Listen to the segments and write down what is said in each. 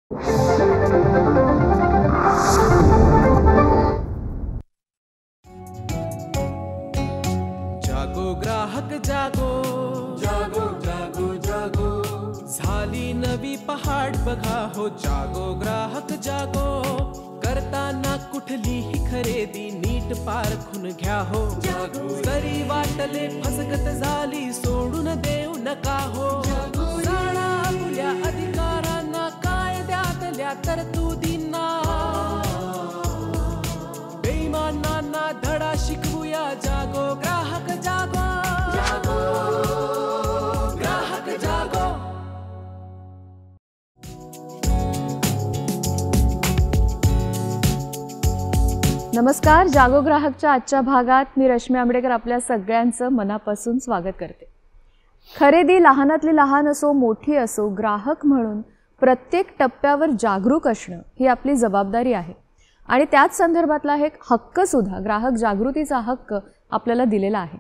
जागो ग्राहक जागो, जागो जागो जागो, झाली नवी पहाड बघा हो. जागो ग्राहक जागो, करताना कुठलीही खरेदी नीट पारखून घ्या हो. जरी वाटले फसगत झाली सोडून देऊ नका हो. जाणा आपल्या अधिकारांना, कायद्यातल्या तरतुदींना, बेईमानांना धडा शिकवूया. जागो ग्राहक जागो, जागो ग्राहक जागो. नमस्कार. जागो ग्राहकच्या आजच्या भागात मी रश्मी आंबेडकर आपल्या सगळ्यांचं मनापासून स्वागत करते. खरेदी लहानातली लहान असो मोठी असो, ग्राहक म्हणून प्रत्येक टप्प्यावर जागरूक असणं ही आपली जबाबदारी आहे. आणि त्याच संदर्भातला एक हक्कसुद्धा, ग्राहक जागृतीचा हक्क आपल्याला दिलेला आहे.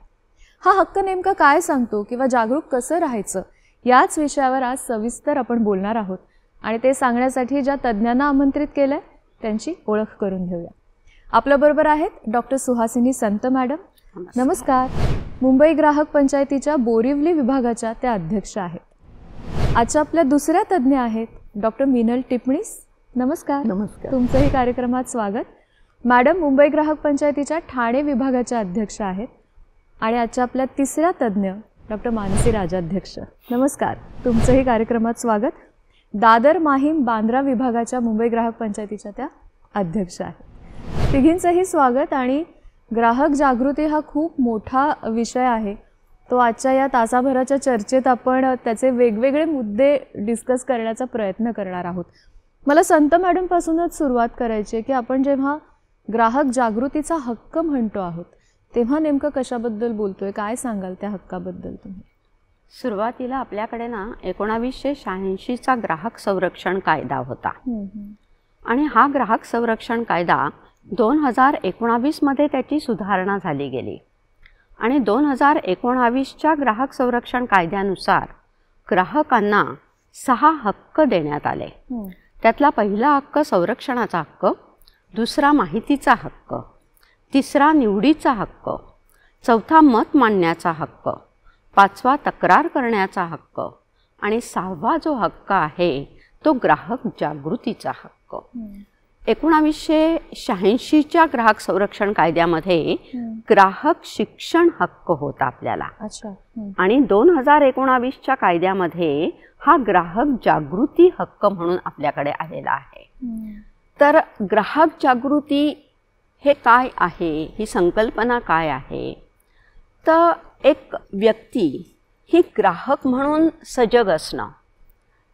हा हक्क नेमका काय सांगतो किंवा जागरूक कसं राहायचं, याच विषयावर आज सविस्तर आपण बोलणार आहोत. आणि ते सांगण्यासाठी ज्या तज्ज्ञांना आमंत्रित केलं आहे त्यांची ओळख करून घेऊया. आपल्याबरोबर आहेत डॉक्टर सुहासिनी संत मॅडम. नमस्कार. मुंबई ग्राहक पंचायतीच्या बोरिवली विभागाच्या त्या अध्यक्ष आहेत. आजच्या आपल्या दुसऱ्या तज्ज्ञ आहेत डॉक्टर मीनल टिपणीस. नमस्कार. नमस्कार. तुमचंही कार्यक्रमात स्वागत. मॅडम मुंबई ग्राहक पंचायतीच्या ठाणे विभागाच्या अध्यक्ष आहेत. आणि आजच्या आपल्या तिसऱ्या तज्ज्ञ डॉक्टर मानसी राजाध्यक्ष. नमस्कार. तुमचंही कार्यक्रमात स्वागत. दादर माहीम बांद्रा विभागाच्या मुंबई ग्राहक पंचायतीच्या त्या अध्यक्ष आहेत. तिघींचंही स्वागत. आणि ग्राहक जागृती हा खूप मोठा विषय आहे. तो आजच्या या तासाभराच्या चर्चेत आपण त्याचे वेगवेगळे मुद्दे डिस्कस करण्याचा प्रयत्न करणार आहोत. मला संत मॅडमपासूनच सुरुवात करायची आहे की आपण जेव्हा ग्राहक जागृतीचा हक्क म्हणतो आहोत तेव्हा नेमकं कशाबद्दल बोलतोय, काय सांगाल त्या हक्काबद्दल तुम्ही? सुरुवातीला आपल्याकडे ना 1986चा ग्राहक संरक्षण कायदा होता. आणि हा ग्राहक संरक्षण कायदा 2019मध्ये त्याची सुधारणा झाली गेली. आणि 2019च्या ग्राहक संरक्षण कायद्यानुसार ग्राहकांना 6 हक्क देण्यात आले. त्यातला पहिला हक्क संरक्षणाचा हक्क, दुसरा माहितीचा हक्क, तिसरा निवडीचा हक्क, चौथा मत मांडण्याचा हक्क, पाचवा तक्रार करण्याचा हक्क आणि 6वा जो हक्क आहे तो ग्राहक जागृतीचा हक्क. 1986च्या ग्राहक संरक्षण कायद्यामध्ये ग्राहक शिक्षण हक्क होता आपल्याला. आणि 2019च्या कायद्यामध्ये हा ग्राहक जागृती हक्क म्हणून आपल्याकडे आलेला आहे. तर ग्राहक जागृती हे काय आहे, ही संकल्पना काय आहे? तर एक व्यक्ती ही ग्राहक म्हणून सजग असणं,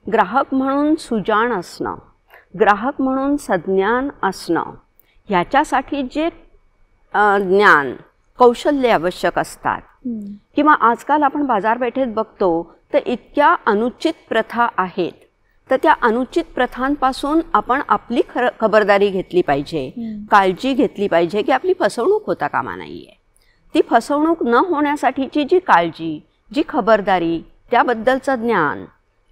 ग्राहक म्हणून सुजाण असणं, ग्राहक म्हणून सज्ञान असणं, ह्याच्यासाठी जे ज्ञान कौशल्य आवश्यक असतात. किंवा आजकाल आपण बाजारपेठेत बघतो तर इतक्या अनुचित प्रथा आहेत, तर त्या अनुचित प्रथांपासून आपण आपली खबरदारी घेतली पाहिजे, काळजी घेतली पाहिजे की आपली फसवणूक होता कामा नये. ती फसवणूक न होण्यासाठीची जी काळजी, जी खबरदारी, त्याबद्दलचं ज्ञान,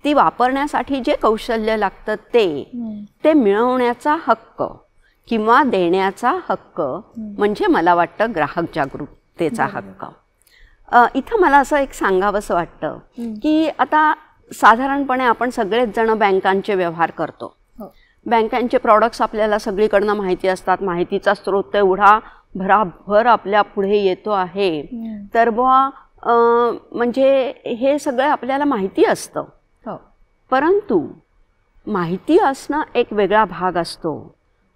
ती वापरण्यासाठी जे कौशल्य लागतं ते मिळवण्याचा हक्क किंवा देण्याचा हक्क म्हणजे मला वाटतं ग्राहक जागरूकतेचा हक्क. इथं मला असं एक सांगावंसं वाटतं की आता साधारणपणे आपण सगळेच जण बँकांचे व्यवहार करतो. बँकांचे प्रॉडक्ट्स आपल्याला सगळीकडनं माहिती असतात. माहितीचा स्रोत एवढा भराभर आपल्या पुढे येतो आहे. तर बुवा म्हणजे हे सगळं आपल्याला माहिती असतं. परंतु माहिती असणं एक वेगळा भाग असतो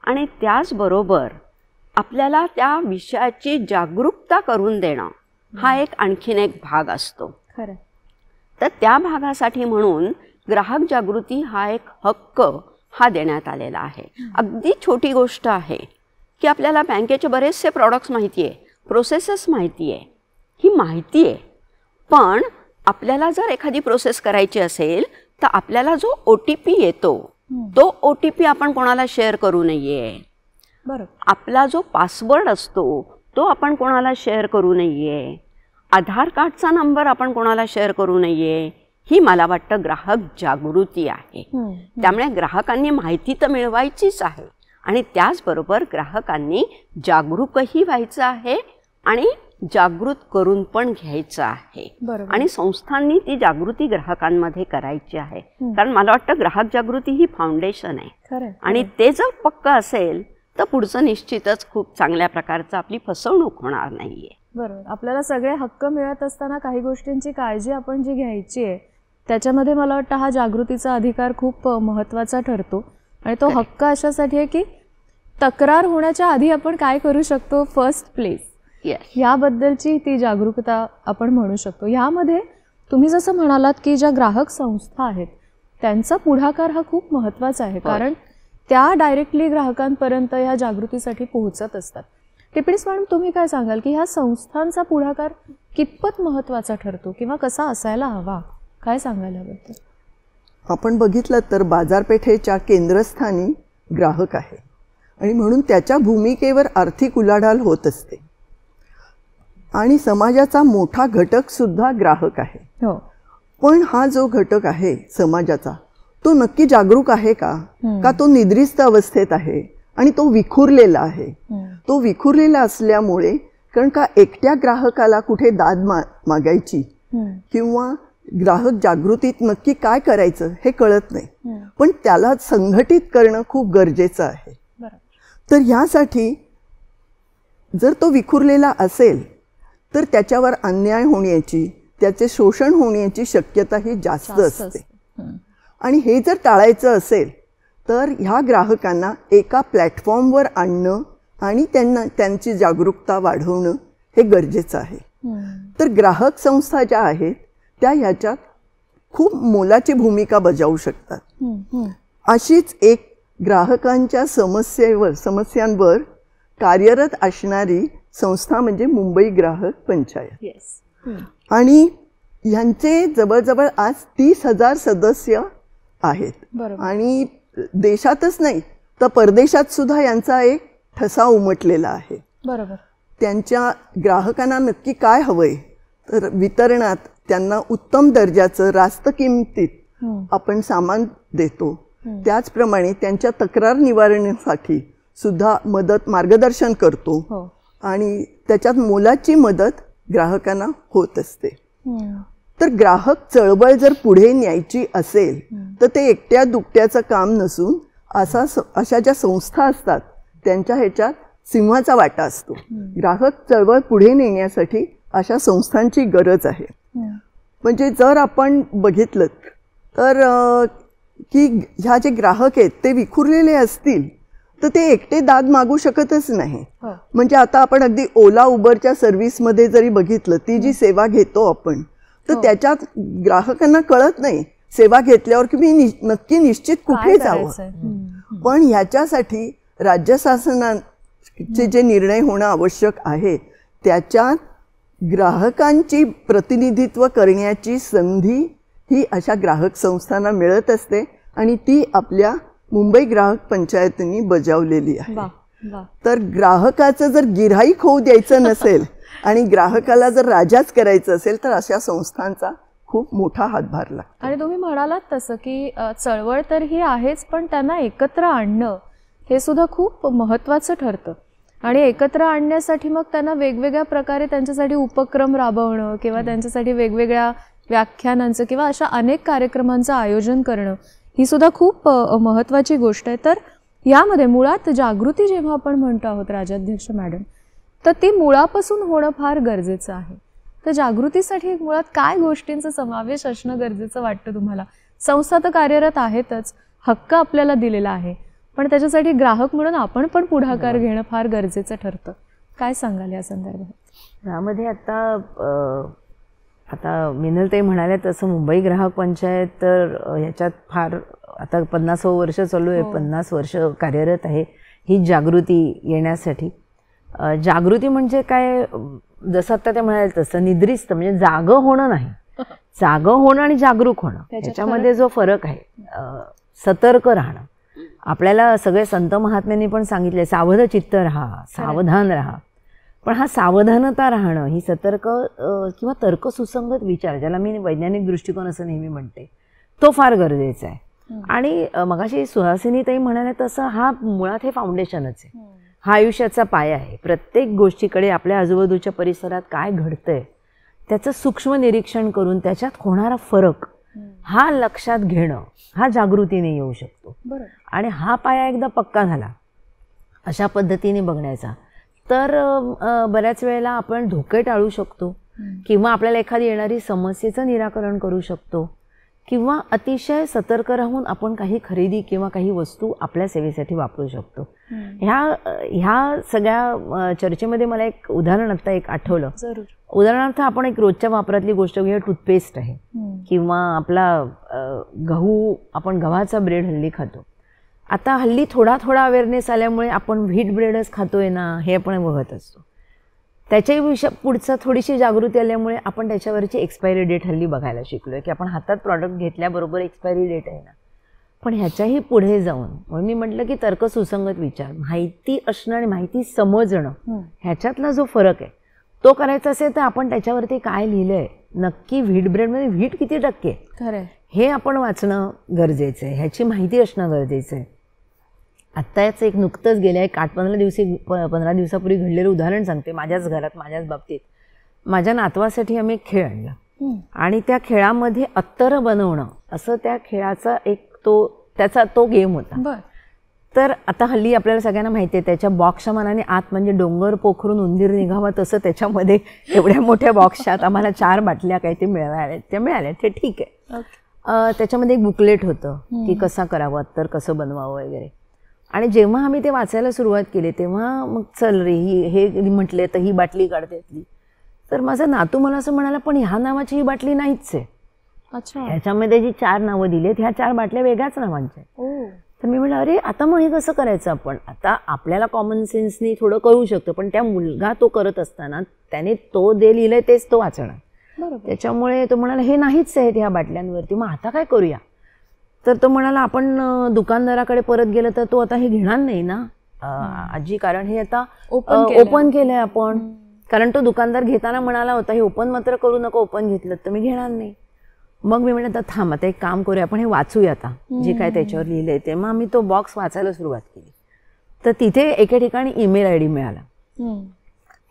आणि त्याचबरोबर आपल्याला त्या विषयाची जागरूकता करून देणं हा एक आणखीन एक भाग असतो. खरं. तर त्या भागासाठी म्हणून ग्राहक जागृती हा एक हक्क हा देण्यात आलेला आहे. अगदी छोटी गोष्ट आहे की आपल्याला बँकेचे बरेचसे प्रॉडक्ट्स माहिती आहे, प्रोसेसेस माहिती आहे, ही माहिती आहे. पण आपल्याला जर एखादी प्रोसेस करायची असेल तर आपल्याला जो OTP येतो तो OTP आपण कोणाला शेअर करू नये. बरोबर. आपला जो पासवर्ड असतो तो आपण कोणाला शेअर करू नये. आधार कार्डचा नंबर आपण कोणाला शेअर करू नये. ही मला वाटतं ग्राहक जागृती आहे. त्यामुळे ग्राहकांनी माहिती तर मिळवायचीच आहे आणि त्याचबरोबर ग्राहकांनी जागरूकही व्हायचं आहे आणि जागृत करून पण घ्यायचं आहे. आणि संस्थांनी ती जागृती ग्राहकांमध्ये करायची आहे. कारण मला वाटतं ग्राहक जागृती ही फाउंडेशन आहे आणि ते जर पक्क असेल तर पुढचं निश्चितच खूप चांगल्या प्रकारचं आपली फसवणूक होणार नाहीये. बरोबर. आपल्याला सगळे हक्क मिळत असताना काही गोष्टींची काळजी आपण जी घ्यायची आहे त्याच्यामध्ये मला वाटतं हा जागृतीचा अधिकार खूप महत्त्वाचा ठरतो. आणि तो हक्क अशासाठी आहे की तक्रार होण्याच्या आधी आपण काय करू शकतो, फर्स्ट प्लेस याबद्दलची ती जागरूकता आपण म्हणू शकतो. ह्यामध्ये तुम्ही जसं म्हणालात की ज्या ग्राहक संस्था आहेत त्यांचा पुढाकार हा खूप महत्त्वाचा आहे. कारण त्या डायरेक्टली ग्राहकांपर्यंत ह्या जागृतीसाठी पोहोचत असतात. टिप्पणीस मॅडम, तुम्ही काय सांगाल की ह्या संस्थांचा पुढाकार कितपत महत्त्वाचा ठरतो किंवा कसा असायला हवा, काय सांगायला याबद्दल? आपण बघितलं तर बाजारपेठेच्या केंद्रस्थानी ग्राहक आहे आणि म्हणून त्याच्या भूमिकेवर आर्थिक उलाढाल होत असते आणि समाजाचा मोठा घटक सुद्धा ग्राहक आहे. पण हा जो घटक आहे समाजाचा तो नक्की जागरूक आहे का तो निद्रिस्त अवस्थेत आहे आणि तो विखुरलेला आहे. तो विखुरलेला असल्यामुळे कारण का एकट्या ग्राहकाला कुठे दाद मागायची किंवा ग्राहक जागृतीत नक्की काय करायचं हे कळत नाही. पण त्याला संघटित करणं खूप गरजेचं आहे. तर ह्यासाठी जर तो विखुरलेला असेल तर त्याच्यावर अन्याय होण्याची, त्याचे शोषण होण्याची शक्यता ही जास्त असते. आणि हे जर टाळायचं असेल तर ह्या ग्राहकांना एका प्लॅटफॉर्मवर आणणं आणि त्यांची जागरूकता वाढवणं हे गरजेचं आहे. तर ग्राहक संस्था ज्या आहेत त्या ह्याच्यात खूप मोलाची भूमिका बजावू शकतात. अशीच एक ग्राहकांच्या समस्यांवर कार्यरत असणारी संस्था म्हणजे मुंबई ग्राहक पंचायत. आणि ह्यांचे जवळजवळ आज 30,000 सदस्य आहेत. आणि देशातच नाही तर परदेशात सुद्धा यांचा एक ठसा उमटलेला आहे. बरोबर. त्यांच्या ग्राहकांना नक्की काय हवंय तर वितरणात त्यांना उत्तम दर्जाचं रास्त किमतीत आपण सामान देतो. त्याचप्रमाणे त्यांच्या तक्रार निवारणासाठी सुद्धा मार्गदर्शन करतो आणि त्याच्यात मोलाची मदत ग्राहकांना होत असते. तर ग्राहक चळवळ जर पुढे न्यायची असेल तर ते एकट्या दुकट्याचं काम नसून अशा ज्या संस्था असतात त्यांच्या ह्याच्यात सिंहाचा वाटा असतो. ग्राहक चळवळ पुढे नेण्यासाठी अशा संस्थांची गरज आहे. म्हणजे जर आपण बघितलं तर की ह्या जे ग्राहक आहेत ते विखुरलेले असतील तर ते एकटे दाद मागू शकतच नाही. म्हणजे आता आपण अगदी ओला उबरच्या सर्व्हिसमध्ये जरी बघितलं ती जी सेवा घेतो आपण तर त्याच्यात ग्राहकांना कळत नाही सेवा घेतल्यावर की मी नक्की निश्चित कुठे जावं. पण ह्याच्यासाठी राज्य शासनाचे जे निर्णय होणं आवश्यक आहे त्याच्यात ग्राहकांची प्रतिनिधित्व करण्याची संधी ही अशा ग्राहक संस्थांना मिळत असते आणि ती आपल्या मुंबई ग्राहक पंचायतींनी बजावलेली आहे. तर ग्राहकाचं जर गिऱ्हाईक होऊ द्यायचं नसेल आणि ग्राहकाला जर राजाच करायचं असेल तर अशा संस्थांचा खूप मोठा हातभार लागतो. आणि तुम्ही म्हणालात तसं की चळवळ तर ही आहेच पण त्यांना एकत्र आणणं हे सुद्धा खूप महत्त्वाचं ठरतं. आणि एकत्र आणण्यासाठी मग त्यांना वेगवेगळ्या प्रकारे त्यांच्यासाठी उपक्रम राबवणं किंवा त्यांच्यासाठी वेगवेगळ्या व्याख्यानांचं किंवा अशा अनेक कार्यक्रमांचं आयोजन करणं ही सुद्धा खूप महत्त्वाची गोष्ट आहे. तर यामध्ये मुळात जागृती जेव्हा आपण म्हणतो आहोत राजाध्यक्ष मॅडम तर ती मुळापासून होणं फार गरजेचं आहे. तर जागृतीसाठी मुळात काय गोष्टींचा समावेश असणं गरजेचं वाटतं तुम्हाला? संस्था तर कार्यरत आहेतच, हक्क आपल्याला दिलेला आहे, पण त्याच्यासाठी ग्राहक म्हणून आपण पण पुढाकार घेणं फार गरजेचं ठरतं. काय सांगाल या संदर्भात? यामध्ये आता मिनलताई म्हणाल्या तसं मुंबई ग्राहक पंचायत तर ह्याच्यात फार आता 50वं वर्ष चालू आहे, 50 वर्ष कार्यरत आहे ही जागृती येण्यासाठी. जागृती म्हणजे काय, जसं आता ते म्हणाले तसं निद्रिस्त म्हणजे जागं होणं नाही, जागं होणं आणि जागरूक होणं त्याच्यामध्ये जो फरक आहे, सतर्क राहणं. आपल्याला सगळे संत महात्म्यांनी पण सांगितले सावध चित्त राहा, सावधान राहा. पण हा सावधानता राहणं, ही सतर्क किंवा तर्कसुसंगत विचार, ज्याला मी वैज्ञानिक दृष्टिकोन असं नेहमी म्हणते, तो फार गरजेचा आहे. आणि मगाशी सुहासिनीताई म्हणाल्या तसं हा मुळात हे फाउंडेशनच आहे, हा आयुष्याचा पाया आहे. प्रत्येक गोष्टीकडे आपल्या आजूबाजूच्या परिसरात काय घडतंय त्याचं सूक्ष्म निरीक्षण करून त्याच्यात होणारा फरक हा लक्षात घेणं, हा जागृतीने येऊ शकतो. आणि हा पाया एकदा पक्का झाला अशा पद्धतीने बघण्याचा, तर बऱ्याच वेळेला आपण धोके टाळू शकतो, किंवा आपल्याला एखादी येणारी समस्येचं निराकरण करू शकतो, किंवा अतिशय राहून आपण काही खरेदी किंवा काही वस्तू आपल्या सेवेसाठी वापरू शकतो. ह्या सगळ्या चर्चेमध्ये मला एक उदाहरण आता एक आठवलं. उदाहरणार्थ आपण एक रोजच्या वापरातली गोष्ट घेऊया, टूथपेस्ट आहे, किंवा आपला आपण गव्हाचा ब्रेड हल्ली खातो. आता हल्ली थोडा अवेअरनेस आल्यामुळे आपण व्हीट ब्रेडच खातोय ना हे आपण बघत असतो. त्याच्याही पुढचं थोडीशी जागृती आल्यामुळे आपण त्याच्यावरची एक्सपायरी डेट हल्ली बघायला शिकलोय, की आपण हातात प्रॉडक्ट घेतल्याबरोबर एक्सपायरी डेट आहे ना. पण ह्याच्याही पुढे जाऊन म्हणून मी म्हटलं की तर्कसुसंगत विचार, माहिती असणं आणि माहिती समजणं ह्याच्यातला जो फरक आहे तो करायचा असेल तर आपण त्याच्यावरती काय लिहिलंय, नक्की व्हीट ब्रेडमध्ये व्हीट किती टक्के खरं हे आपण वाचणं गरजेचं आहे, ह्याची माहिती असणं गरजेचं आहे. आत्ताच एक नुकतंच गेल्या एक 15 दिवसापूर्वी घडलेलं उदाहरण सांगते. माझ्याच घरात, माझ्याच बाबतीत माझ्या नातवासाठी आम्ही एक खेळ आणला आणि त्या खेळामध्ये अत्तर बनवणं असं त्या खेळाचा एक त्याचा तो गेम होता. तर आता हल्ली आपल्याला सगळ्यांना माहिती आहे त्याच्या बॉक्सच्या मनाने आत म्हणजे डोंगर पोखरून उंदीर निघावा तसं त्याच्यामध्ये एवढ्या मोठ्या बॉक्सच्यात आम्हाला 4 बाटल्या काही ते मिळाल्या ते ठीक आहे. त्याच्यामध्ये एक बुकलेट होतं की कसा करावं अत्तर, कसं बनवावं वगैरे. आणि जेव्हा आम्ही ते वाचायला सुरुवात केली तेव्हा मग चल रे हे म्हटले तर ही बाटली काढते. तर माझा नातू मला असं म्हणाला, पण ह्या नावाची ही बाटली नाहीच आहे. अच्छा, ह्याच्यामध्ये जी 4 नावं दिलीत ह्या 4 बाटल्या वेगळ्याच नावांच्या. तर मी म्हटलं अरे आता मग हे कसं करायचं आपण. आता आपल्याला कॉमन सेन्सनी थोडं कळू शकतं, पण त्या मुलगा तो करत असताना त्याने तो जे लिहिलंय तेच तो वाचणार. त्याच्यामुळे तो म्हणाला हे नाहीच आहेत ह्या बाटल्यांवरती, मग आता काय करूया. तर तो म्हणाला आपण दुकानदाराकडे परत गेलं तर तो आता हे घेणार नाही ना आजी, कारण हे आता ओपन केलंय आपण. कारण तो दुकानदार घेताना म्हणाला होता हे ओपन मात्र करू नको, ओपन घेतलं तर मी घेणार नाही. मग मी म्हटलं तर थांब आता एक काम करूया, आपण हे वाचूया आता जे काय त्याच्यावर लिहिलंय ते. मग आम्ही तो बॉक्स वाचायला सुरुवात केली तर तिथे एके ठिकाणी ईमेल आय डी मिळाला.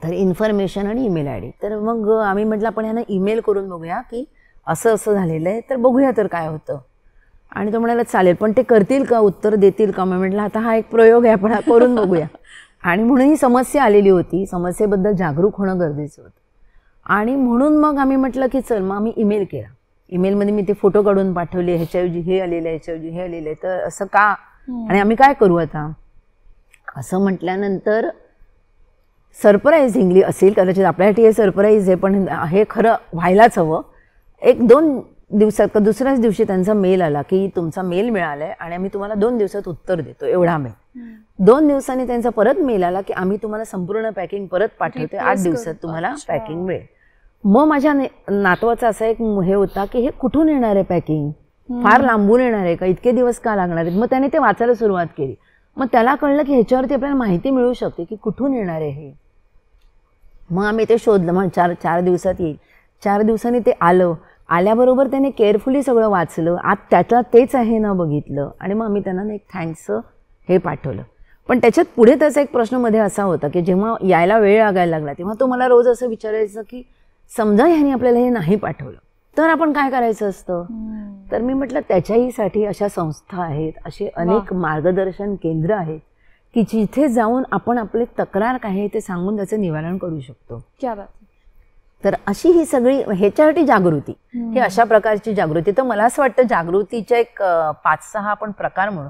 तर इन्फॉर्मेशन आणि ईमेल आय डी. तर मग आम्ही म्हटलं आपण ह्यांना ईमेल करून बघूया की असं झालेलं आहे, तर बघूया तर काय होतं. आणि तो म्हणाला चालेल, पण ते करतील का, उत्तर देतील का. मी म्हटलं आता हा एक प्रयोग आहे, आपण करून बघूया. आणि म्हणून ही समस्या आलेली होती, समस्येबद्दल जागरूक होणं गरजेचं होतं. आणि म्हणून मग आम्ही म्हटलं की चल, मग आम्ही ईमेल केला. ईमेलमध्ये मी ते फोटो काढून पाठवले, ह्याच्याऐवजी हे आलेलं आहे, ह्याच्याऐवजी हे आलेलं आहे, तर असं का आणि आम्ही काय करू आता असं म्हटल्यानंतर सरप्राईझिंगली असेल कदाचित आपल्यासाठी हे सरप्राईज आहे, पण हे खरं व्हायलाच हवं. 1-2 दिवसात का दुसऱ्याच दिवशी त्यांचा मेल आला की तुमचा मेल मिळाला आहे आणि आम्ही तुम्हाला 2 दिवसात उत्तर देतो, एवढा मेल. 2 दिवसांनी त्यांचा परत मेल आला की आम्ही तुम्हाला संपूर्ण पॅकिंग परत पाठवतो, 8 दिवसात तुम्हाला पॅकिंग मिळेल. मग माझ्या नातवाचा असा एक हे होता की हे कुठून येणार आहे पॅकिंग, फार लांबून येणार आहे का, इतके दिवस का लागणार आहेत. मग त्याने ते वाचायला सुरुवात केली. मग त्याला कळलं की ह्याच्यावरती आपल्याला माहिती मिळू शकते की कुठून येणार आहे हे. मग आम्ही ते शोधलं, मग 4 दिवसात येईल. 4 दिवसांनी ते आलं. आल्याबरोबर त्याने केअरफुली सगळं वाचलं, आत त्यातला तेच आहे ना बघितलं. आणि मग आम्ही त्यांना एक थँक्स हे पाठवलं. पण त्याच्यात पुढे त्याचा एक प्रश्न मध्ये असा होता की जेव्हा यायला वेळ लागायला लागला तेव्हा तो मला रोज असं विचारायचं की समजा ह्याने आपल्याला हे नाही पाठवलं तर आपण काय करायचं असतं. तर मी म्हटलं त्याच्याहीसाठी अशा संस्था आहेत, असे अनेक मार्गदर्शन केंद्र आहेत की जिथे जाऊन आपण आपली तक्रार काय आहे ते सांगून त्याचं निवारण करू शकतो. क्या बात. तर अशी ही सगळी ह्याच्यासाठी जागृती, ही अशा प्रकारची जागृती. तर मला असं वाटतं जागृतीच्या एक 5-6 आपण प्रकार म्हणू,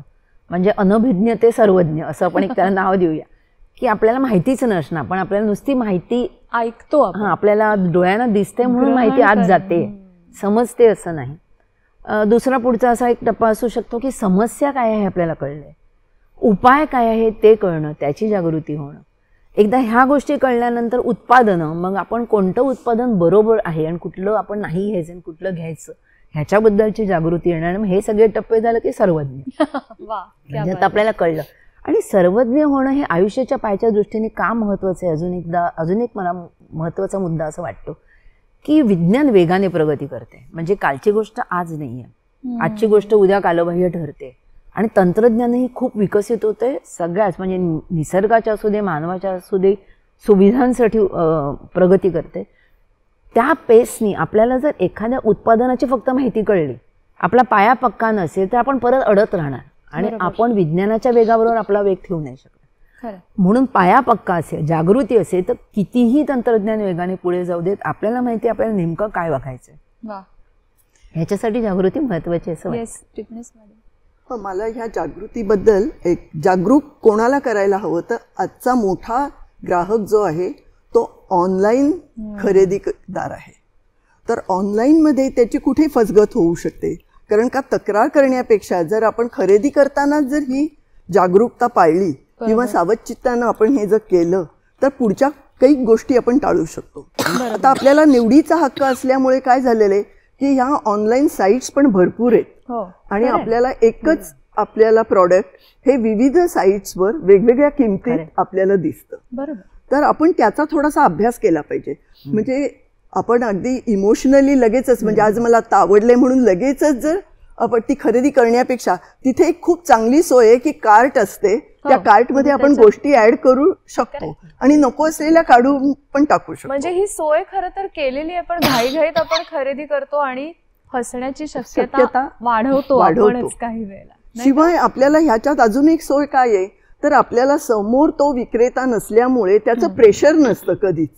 म्हणजे अनभिज्ञ ते सर्वज्ञ असं आपण एक त्याला नाव देऊया. की आपल्याला माहितीच नसणार, पण आपल्याला नुसती माहिती ऐकतो, हां आपल्याला डोळ्यांना दिसते म्हणून माहिती आत जाते, समजते असं नाही. दुसरा पुढचा असा एक टप्पा असू शकतो की समस्या काय आहे आपल्याला कळलंय, उपाय काय आहे ते कळणं, त्याची जागृती होणं. एकदा ह्या गोष्टी कळल्यानंतर उत्पादनं, मग आपण कोणतं उत्पादन बरोबर आहे आणि कुठलं आपण नाही घ्यायचं आणि कुठलं घ्यायचं ह्याच्याबद्दलची जागृती येणार. मग हे सगळे टप्पे झालं की सर्वज्ञ. म्हणजे आता आपल्याला कळलं. आणि सर्वज्ञ होणं हे आयुष्याच्या पायाच्या दृष्टीने का महत्त्वाचं आहे, अजून एक मला महत्त्वाचा मुद्दा असं वाटतो की विज्ञान वेगाने प्रगती करते. म्हणजे कालची गोष्ट आज नाही आहे, आजची गोष्ट उद्या कालबाह्य ठरते. आणि तंत्रज्ञानही खूप विकसित होते सगळ्याच, म्हणजे निसर्गाच्या असू दे, मानवाच्या असू दे, सुविधांसाठी प्रगती करते. त्या पेसनी आपल्याला जर एखाद्या उत्पादनाची फक्त माहिती कळली, आपला पाया पक्का नसेल तर आपण परत अडत राहणार आणि आपण विज्ञानाच्या वेगाबरोबर आपला वेग ठेवू नाही शकत. म्हणून पाया पक्का असेल, जागृती असेल तर कितीही तंत्रज्ञान वेगाने पुढे जाऊ देत, आपल्याला माहिती आपल्याला नेमकं काय बघायचंय. ह्याच्यासाठी जागृती महत्वाची असं. मला ह्या जागृतीबद्दल एक जागरूक कोणाला करायला हवं तर आजचा मोठा ग्राहक जो आहे तो ऑनलाईन खरेदीदार आहे. तर ऑनलाईनमध्ये त्याची कुठे फसगत होऊ शकते, कारण का तक्रार करण्यापेक्षा जर आपण खरेदी करताना जर ही जागरूकता पाळली किंवा सावधचित्तानं आपण हे जर केलं तर पुढच्या काही गोष्टी आपण टाळू शकतो. आता आपल्याला निवडीचा हक्क असल्यामुळे काय झालेलं आहे की ह्या ऑनलाईन साईट्स पण भरपूर आहेत आणि आपल्याला एकच आपल्याला प्रॉडक्ट हे विविध साईट्सवर वेगवेगळ्या किमतीत आपल्याला दिसतं. तर आपण त्याचा थोडासा अभ्यास केला पाहिजे. म्हणजे आपण अगदी इमोशनली लगेचच, म्हणजे आज मला आता आवडले म्हणून लगेचच जर आपण ती खरेदी करण्यापेक्षा तिथे एक खूप चांगली सोय आहे की कार्ट असते, त्या कार्टमध्ये आपण गोष्टी ऍड करू शकतो आणि नको असलेल्या काढून पण टाकू शकतो. म्हणजे ही सोय खरं तर केलेली आहे, पण घाईघाईत आपण खरेदी करतो आणि फसण्याची शक्यता वाढवतो काही वेळेला. शिवाय आपल्याला ह्याच्यात अजून एक सोय काय आहे तर आपल्याला समोर तो विक्रेता नसल्यामुळे त्याचं प्रेशर नसतं कधीच.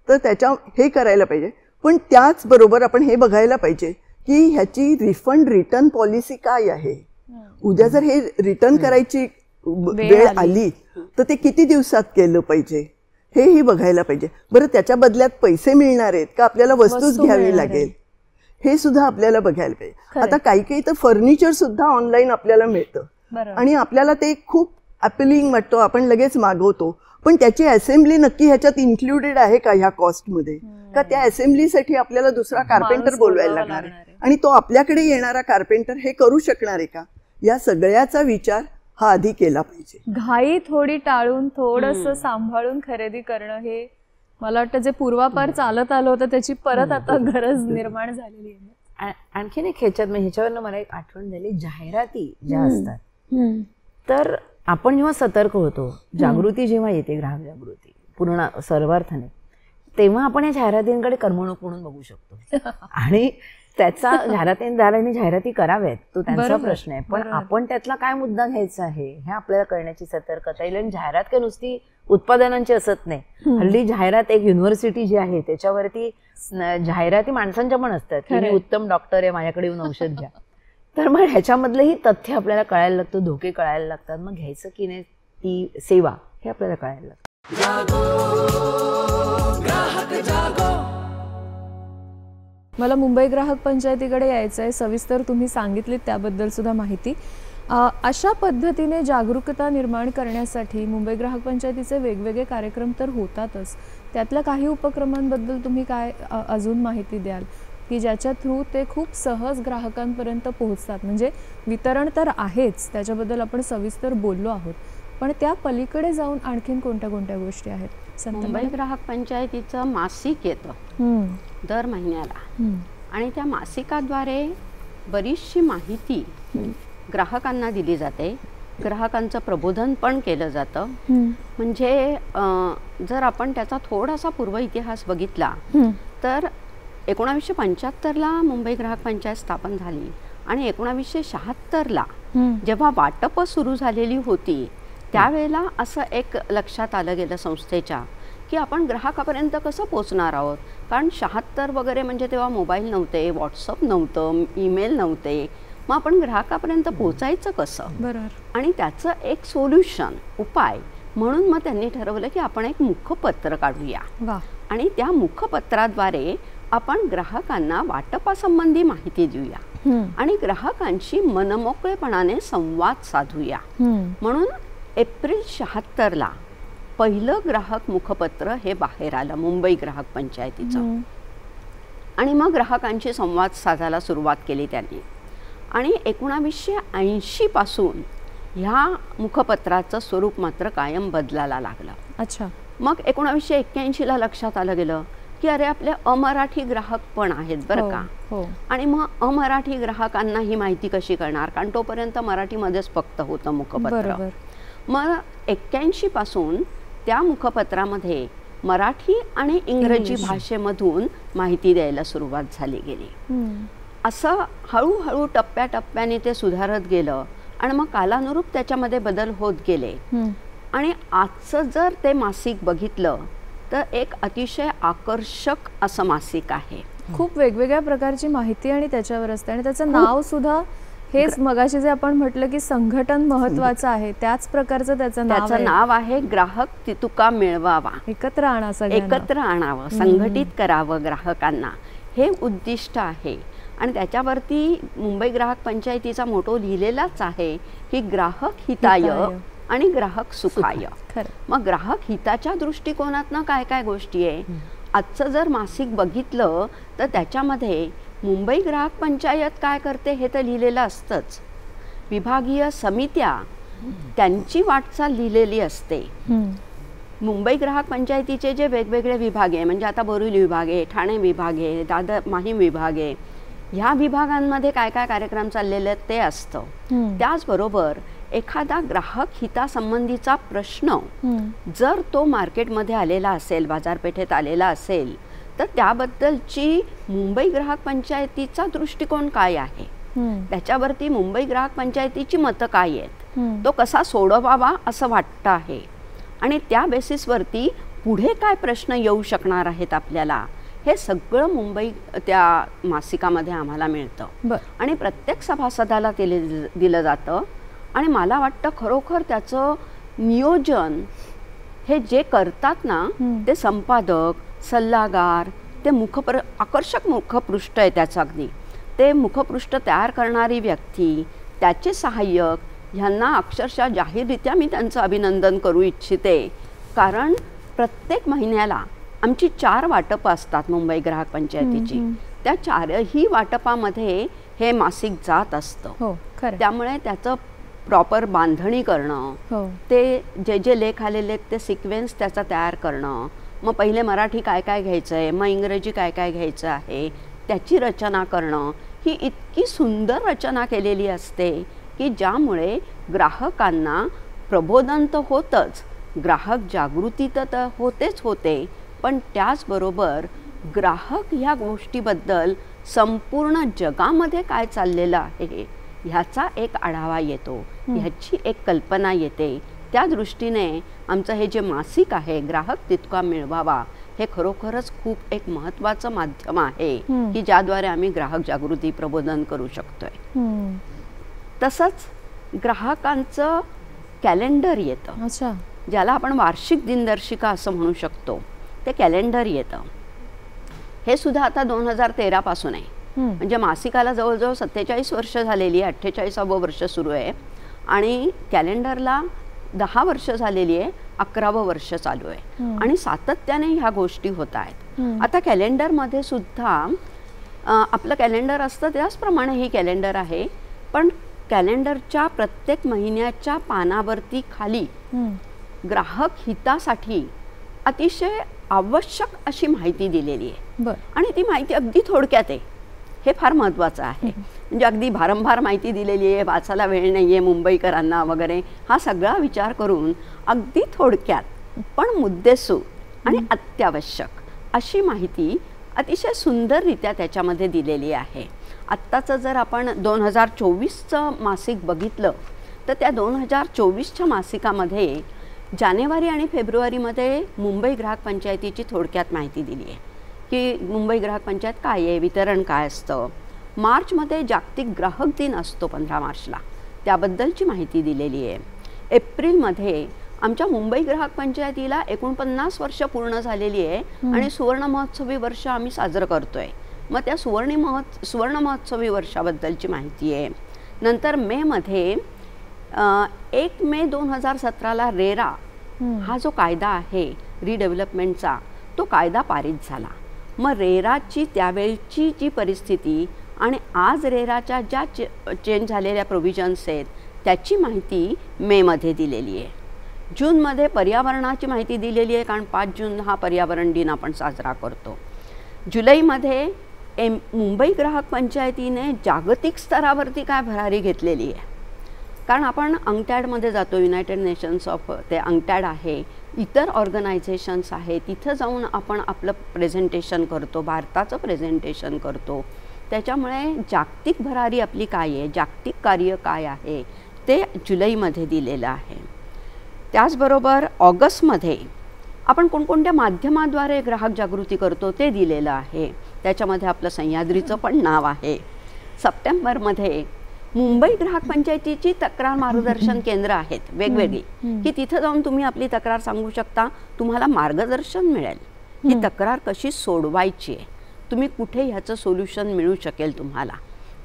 तर त्याच्या हे करायला पाहिजे. पण त्याचबरोबर आपण हे बघायला पाहिजे की ह्याची रिफंड रिटर्न पॉलिसी काय आहे. उद्या जर हे रिटर्न करायची वेळ आली तर ते किती दिवसात केलं पाहिजे हेही बघायला पाहिजे. बरं, त्याच्या बदल्यात पैसे मिळणार आहेत का आपल्याला वस्तूच घ्यावी लागेल हे सुद्धा आपल्याला बघायला पाहिजे. आता काही तर फर्निचर सुद्धा ऑनलाईन आपल्याला मिळतं आणि आपल्याला ते खूप अपीलिंग वाटतो, आपण लगेच मागवतो. पण त्याची असेंब्ली नक्की ह्याच्यात इन्क्लुडेड आहे का ह्या कॉस्टमध्ये, का त्या असेंब्लीसाठी आपल्याला दुसरा कार्पेंटर बोलवायला लागणार आहे आणि तो आपल्याकडे येणारा कार्पेंटर हे करू शकणार आहे का, या सगळ्याचा विचार हा आधी केला पाहिजे. घाई थोडी टाळून थोडंसं सांभाळून खरेदी करणं हे मला वाटतं जे पूर्वापार चालत आलं होतं त्याची परत आता गरज निर्माण झालेली आहे. आणखीन एक ह्याच्यावरनं मला एक आठवण झाली, जाहिराती ज्या असतात तर आपण जेव्हा सतर्क होतो, जागृती जेव्हा येते, ग्राहक जागृती पूर्ण सर्वार्थाने, तेव्हा आपण या जाहिरातींकडे कर्मणूक म्हणून बघू शकतो आणि त्याचा जाहिरातीदारांनी जाहिराती कराव्यात तो त्यांचा प्रश्न आहे. पण आपण त्यातला काय मुद्दा घ्यायचा आहे हे आपल्याला कळण्याची सतर्कता येईल. आणि जाहिरात काय नुसती उत्पादनांची असत नाही, हल्ली जाहिरात एक युनिव्हर्सिटी जी आहे त्याच्यावरती जाहिराती माणसांच्या पण असतात की मी उत्तम डॉक्टर आहे, माझ्याकडे येऊन औषध घ्या. तर मग ह्याच्यामधलेही तथ्य आपल्याला कळायला लागतं, धोके कळायला लागतात, मग घ्यायचं की नाही ती सेवा हे आपल्याला कळायला लागतं. मला मुंबई ग्राहक पंचायतीकडे यायचं आहे. सविस्तर तुम्ही सांगितलीत त्याबद्दल सुद्धा माहिती. अशा पद्धतीने जागरूकता निर्माण करण्यासाठी मुंबई ग्राहक पंचायतीचे वेगवेगळे कार्यक्रम तर होतातच, त्यातल्या काही उपक्रमांबद्दल तुम्ही काय अजून माहिती द्याल की ज्याच्या थ्रू ते खूप सहज ग्राहकांपर्यंत पोहोचतात. म्हणजे वितरण तर आहेच, त्याच्याबद्दल आपण सविस्तर बोललो आहोत, पण त्या पलीकडे जाऊन आणखीन कोणत्या कोणत्या गोष्टी आहेत? मुंबई ग्राहक पंचायतीचं मासिक येतं दर महिन्याला आणि त्या मासिकाद्वारे बरीचशी माहिती ग्राहकांना दिली जाते, ग्राहकांचं प्रबोधन पण केलं जातं. म्हणजे जर आपण त्याचा थोडासा पूर्व इतिहास बघितला तर 1975ला मुंबई ग्राहक पंचायत स्थापन झाली आणि 1976ला जेव्हा वाटप सुरू झालेली होती त्यावेळेला असं एक लक्षात आलं गेलं संस्थेच्या की आपण ग्राहकापर्यंत कसं पोचणार आहोत. कारण 76 वगैरे म्हणजे तेव्हा मोबाईल नव्हते, व्हॉट्सअप नव्हतं, ईमेल नव्हते, मग आपण ग्राहकापर्यंत पोचायचं कसं. बरोबर. आणि त्याचं एक सोल्युशन, उपाय म्हणून मग त्यांनी ठरवलं की आपण एक मुखपत्र काढूया आणि त्या मुखपत्राद्वारे आपण ग्राहकांना वाटपासंबंधी माहिती देऊया आणि ग्राहकांशी मनमोकळेपणाने संवाद साधूया. म्हणून एप्रिल 76ला पहिलं ग्राहक मुखपत्र हे बाहेर आलं मुंबई ग्राहक पंचायतीचं आणि मग ग्राहकांशी संवाद साधायला सुरुवात केली त्यांनी. आणि 1980 पासून ह्या मुखपत्राचं स्वरूप मात्र कायम बदलायला लागलं. अच्छा. मग 1981ला लक्षात आलं गेलं की अरे आपले अमराठी ग्राहक पण आहेत बरं का. आणि मग अमराठी ग्राहकांना ही माहिती कशी करणार, कारण तोपर्यंत मराठीमध्येच फक्त होतं मुखपत्र. मग 81 पासून त्या मुखपत्रामध्ये मराठी आणि इंग्रजी भाषेमधून माहिती द्यायला सुरुवात झाली गेली. असं हळूहळू टप्प्याटप्प्याने ते सुधारत गेलं आणि मग कालानुरूप त्याच्यामध्ये बदल होत गेले. आणि आजचं जर ते मासिक बघितलं तर एक अतिशय आकर्षक असं मासिक आहे. खूप वेगवेगळ्या प्रकारची माहिती आणि त्याच्यावर असते आणि त्याचं नाव सुद्धा हेच मगाशी जे आपण म्हटलं की संघटन महत्वाचं आहे त्याच प्रकारचं त्याचं नाव आहे ग्राहक तितुका मिळवावा. एकत्र आणावं, संघटित करावं ग्राहकांना, हे उद्दिष्ट आहे. आणि त्याच्यावरती मुंबई ग्राहक पंचायतीचा मोटो लिहिलेलाच आहे की ग्राहक हिताय आणि ग्राहक सुखाय. मग ग्राहक हिताच्या दृष्टिकोनातनं काय काय गोष्टी आहे. आजचं जर मासिक बघितलं तर त्याच्यामध्ये मुंबई ग्राहक पंचायत काय करते हे तर लिहिलेलं असतंच. विभागीय समित्या त्यांची वाटचाल लिहिलेली असते. मुंबई ग्राहक पंचायतीचे जे वेगवेगळे विभाग आहे, म्हणजे आता बोरिवली विभाग आहे, ठाणे विभाग आहे, दादर माहीम विभाग आहे, ह्या विभागांमध्ये काय काय कार्यक्रम चाललेले आहेत ते असतं. त्याचबरोबर एखादा ग्राहक हितासंबंधीचा प्रश्न जर तो मार्केटमध्ये आलेला असेल, बाजारपेठेत आलेला असेल, तर त्याबद्दलची मुंबई ग्राहक पंचायतीचा दृष्टिकोन काय आहे, त्याच्यावरती मुंबई ग्राहक पंचायतीची मतं काय आहेत, तो कसा सोडवावा असं वाटतं आहे. आणि त्या बेसिसवरती पुढे काय प्रश्न येऊ शकणार आहेत आपल्याला, हे सगळं मुंबई त्या मासिकामध्ये आम्हाला मिळतं. आणि प्रत्येक सभासदाला दिलं जातं. आणि मला वाटतं खरोखर त्याचं नियोजन हे जे करतात ना ते संपादक, सल्लागार, ते आकर्षक मुखपृष्ठ आहे त्याचं. अगदी ते मुखपृष्ठ तयार करणारी व्यक्ती, त्याचे सहाय्यक, ह्यांना अक्षरशः जाहीररित्या मी त्यांचं अभिनंदन करू इच्छिते. कारण प्रत्येक महिन्याला आमची 4 वाटपं असतात मुंबई ग्राहक पंचायतीची. त्या 4ही वाटपामध्ये हे मासिक जात असतं. त्यामुळे त्याचं प्रॉपर बांधणी करणं, ते जे लेख आलेले आहेत ते सिक्वेन्स त्याचा तयार करणं, मग पहिले मराठी काय काय घ्यायचं आहे, मग इंग्रजी काय काय घ्यायचं आहे, त्याची रचना करणं, ही इतकी सुंदर रचना केलेली असते की ज्यामुळे ग्राहकांना प्रबोधन तर होतंच, ग्राहक जागृती तर होतेच होते, पण त्याचबरोबर ग्राहक ह्या गोष्टीबद्दल संपूर्ण जगामध्ये काय चाललेलं आहे ह्याचा एक आढावा येतो, ह्याची एक कल्पना येते. त्या दृष्टीने आमचं हे जे मासिक आहे ग्राहक तितका मिळवावा, हे खरोखरच खूप एक महत्त्वाचं माध्यम आहे की ज्याद्वारे आम्ही ग्राहक जागृती प्रबोधन करू शकतोय. तसंच ग्राहकांचं कॅलेंडर येतं, ज्याला आपण वार्षिक दिनदर्शिका असं म्हणू शकतो. ते कॅलेंडर येतं. हे सुद्धा आता 2013 पासून आहे. म्हणजे मासिकाला जवळजवळ 47 वर्ष झालेली आहे, 48वं वर्ष सुरू आहे. आणि कॅलेंडरला 10 वर्ष झालेली आहे, 11वं वर्ष चालू आहे. आणि सातत्याने ह्या गोष्टी होत आहेत. आता कॅलेंडरमध्ये सुद्धा आपलं कॅलेंडर असतं त्याचप्रमाणे ही कॅलेंडर आहे, पण कॅलेंडरच्या प्रत्येक महिन्याच्या पानावरती खाली ग्राहक हितासाठी अतिशय आवश्यक अशी माहिती दिलेली आहे. आणि ती माहिती अगदी थोडक्यात आहे, हे फार महत्त्वाचं आहे. म्हणजे अगदी भारंभार माहिती दिलेली आहे, वाचायला वेळ नाही आहे मुंबईकरांना वगैरे, हा सगळा विचार करून अगदी थोडक्यात पण मुद्देसूद आणि अत्यावश्यक अशी माहिती अतिशय सुंदररित्या त्याच्यामध्ये दिलेली आहे. आत्ताचं जर आपण 2024चं मासिक बघितलं तर त्या 2024च्या मासिकामध्ये जानेवारी आणि फेब्रुवारीमध्ये मुंबई ग्राहक पंचायतीची थोडक्यात माहिती दिली आहे की मुंबई ग्राहक पंचायत काय आहे, वितरण काय असतं. मार्चमध्ये जागतिक ग्राहक दिन असतो 15 मार्चला, त्याबद्दलची माहिती दिलेली आहे. एप्रिलमध्ये आमच्या मुंबई ग्राहक पंचायतीला 49 वर्ष पूर्ण झालेली आहे आणि सुवर्ण महोत्सवी वर्ष आम्ही साजरं करतोय. मग त्या सुवर्ण महोत्सवी वर्षाबद्दलची माहिती आहे. नंतर मेमध्ये 1 मे 2017ला रेरा हा जो कायदा आहे रिडेव्हलपमेंटचा, तो कायदा पारित झाला. मग रेराची त्यावेळची जी परिस्थिती आणि आज रेराच्या ज्या चेंज झालेल्या प्रोव्हिजन्स आहेत त्याची माहिती मेमध्ये दिलेली आहे. जूनमध्ये पर्यावरणाची माहिती दिलेली आहे, कारण 5 जून हा पर्यावरण दिन आपण साजरा करतो. जुलैमध्ये मुंबई ग्राहक पंचायतीने जागतिक स्तरावरती काय भरारी घेतलेली आहे, कारण आपण अंगटॅडमध्ये जातो, युनायटेड नेशन्स ऑफ ते अंगटॅड आहे, इतर ऑर्गनायझेशन्स आहे, तिथं जाऊन आपण आपलं प्रेझेंटेशन करतो, भारताचं प्रेझेंटेशन करतो. त्याच्यामुळे जागतिक भरारी आपली काय आहे, जागतिक कार्य काय आहे ते जुलैमध्ये दिलेलं आहे. त्याचबरोबर ऑगस्टमध्ये आपण कोणकोणत्या माध्यमाद्वारे ग्राहक जागृती करतो ते दिलेलं आहे. त्याच्यामध्ये आपलं सह्याद्रीचं पण नाव आहे. सप्टेंबरमध्ये मुंबई ग्राहक पंचायतीची तक्रार मार्गदर्शन केंद्र आहेत वेगवेगळी, की तिथं जाऊन तुम्ही आपली तक्रार सांगू शकता, तुम्हाला मार्गदर्शन मिळेल ही तक्रार कशी सोडवायची आहे, तुम्ही कुठे ह्याचं सोल्युशन मिळू शकेल तुम्हाला.